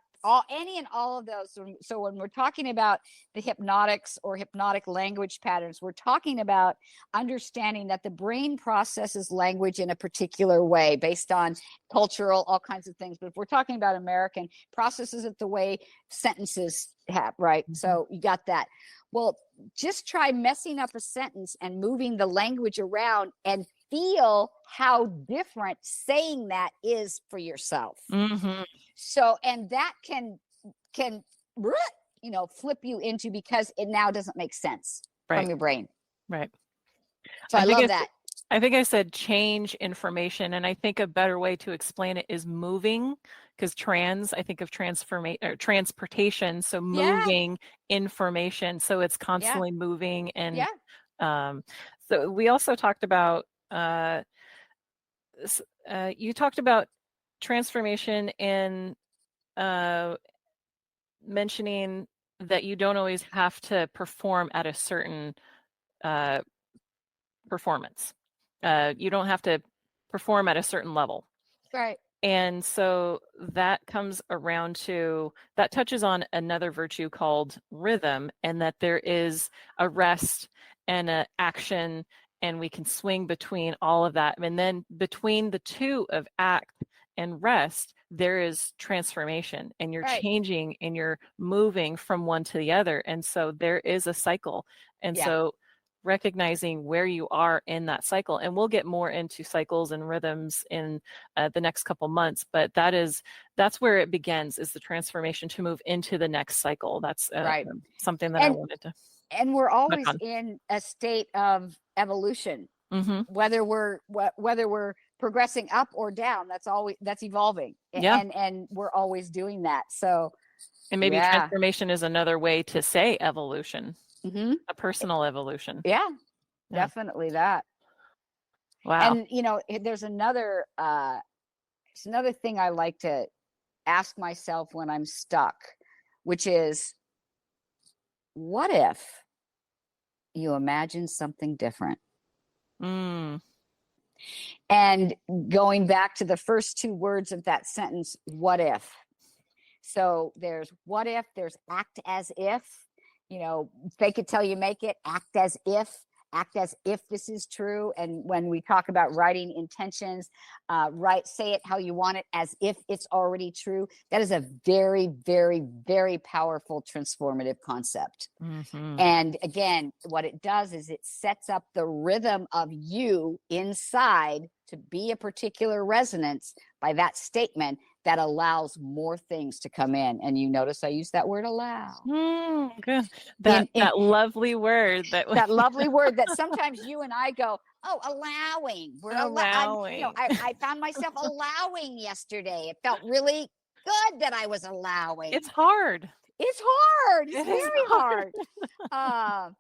Any and all of those. So when we're talking about the hypnotics or hypnotic language patterns, we're talking about understanding that the brain processes language in a particular way based on cultural, all kinds of things. But if we're talking about American, processes it the way sentences have, right? Mhm. So you got that. Well, just try messing up a sentence and moving the language around and feel how different saying that is for yourself. Mhm. So, and that can flip you into, because it now doesn't make sense from Right. your brain. Right. So I I think love it's that. I think I said change information, and I think a better way to explain it is moving, because I think of transformation or transportation, so Yeah, moving information, so it's yeah, constantly moving. And yeah. um, so we also talked about you talked about transformation and uh, mentioning that you don't always have to perform at a certain uh, performance. You don't have to perform at a certain level. Right. And so that comes around to that touches on another virtue called rhythm, and that there is a rest and an action, and we can swing between all of that. And then between the two of act and rest, there is transformation, and you're Right. changing and you're moving from one to the other. And so there is a cycle. And Yeah. so recognizing where you are in that cycle, and we'll get more into cycles and rhythms in the next couple months, but that's where it begins, is the transformation to move into the next cycle. That's Right. something that I And wanted to and we're touch always on. in a state of evolution, Hmm. whether we're progressing up or down. That's evolving, Yeah. and we're always doing that. So And maybe Yeah. transformation is another way to say evolution, Hmm. a personal evolution. Yeah, Yeah. definitely that. Wow. And it's another thing I like to ask myself when I'm stuck, which is, what if you imagine something different? Mm. And going back to the first two words of that sentence, what if? So there's what if, there's act as if, fake it till you make it, act as if this is true. And when we talk about writing intentions, say it how you want it, as if it's already true. That is a very, very, very powerful transformative concept. Hmm. And again, what it does is it sets up the rhythm of you inside to be a particular resonance by that statement that allows more things to come in. And you notice I use that word allow. Good. That lovely word that lovely word that sometimes you and I go, oh, allowing. allowing. I found myself allowing yesterday. It felt really good that I was allowing. It's hard. It's hard. It's It is very hard.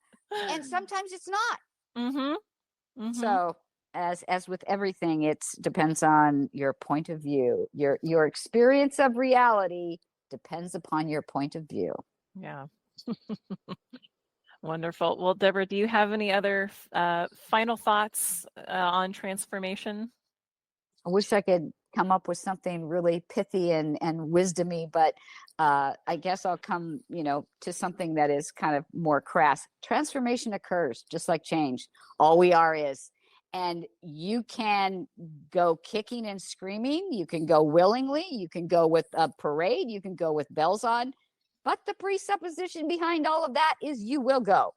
And sometimes it's not. Mm-hmm. Mm-hmm. So as with everything, it depends on your point of view. Your experience of reality depends upon your point of view. Yeah. Wonderful. Well, Deborah, do you have any other final thoughts on transformation? I wish I could come up with something really pithy and wisdomy, but I guess I'll come, to something that is kind of more crass. Transformation occurs just like change. All we are is. And you can go kicking and screaming. You can go willingly. You can go with a parade. You can go with bells on. But the presupposition behind all of that is you will go.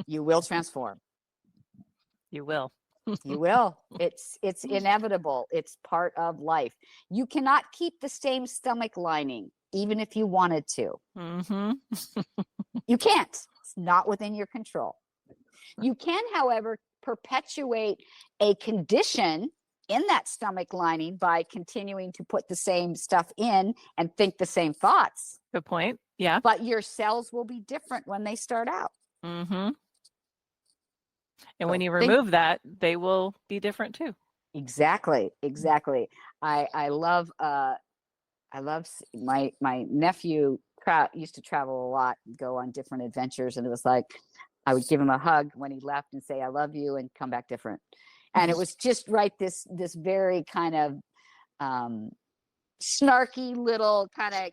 You will transform. You will. You will. It's inevitable. It's part of life. You cannot keep the same stomach lining, even if you wanted to. Mm-hmm. You can't. It's not within your control. You can, however, perpetuate a condition in that stomach lining by continuing to put the same stuff in and think the same thoughts. Good point. Yeah. But your cells will be different when they start out. Mm-hmm. And when you remove that, they will be different too. Exactly. I love my nephew used to travel a lot, go on different adventures, and it was like I would give him a hug when he left and say I love you and come back different. And it was just this very kind of snarky little kind of,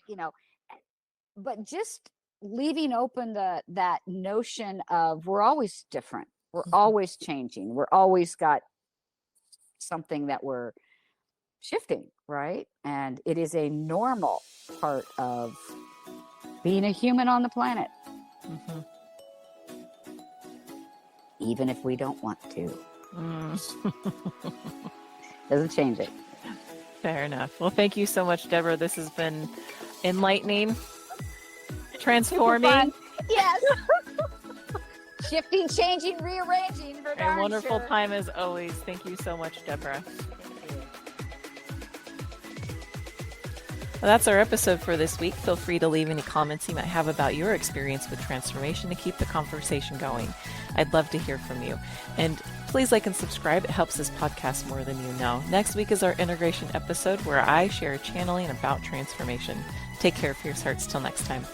but just leaving open that notion of we're always different. We're always changing. We're always got something that we're shifting, right? And it is a normal part of being a human on the planet. Mm-hmm. Even if we don't want to. Mm. Doesn't change it. Fair enough. Well, thank you so much, Deborah. This has been enlightening, transforming. Yes. Shifting, changing, rearranging. And wonderful time as always. Thank you so much, Deborah. Well, that's our episode for this week. Feel free to leave any comments you might have about your experience with transformation to keep the conversation going. I'd love to hear from you. And please like and subscribe. It helps this podcast more than you know. Next week is our integration episode where I share channeling about transformation. Take care of your hearts till next time.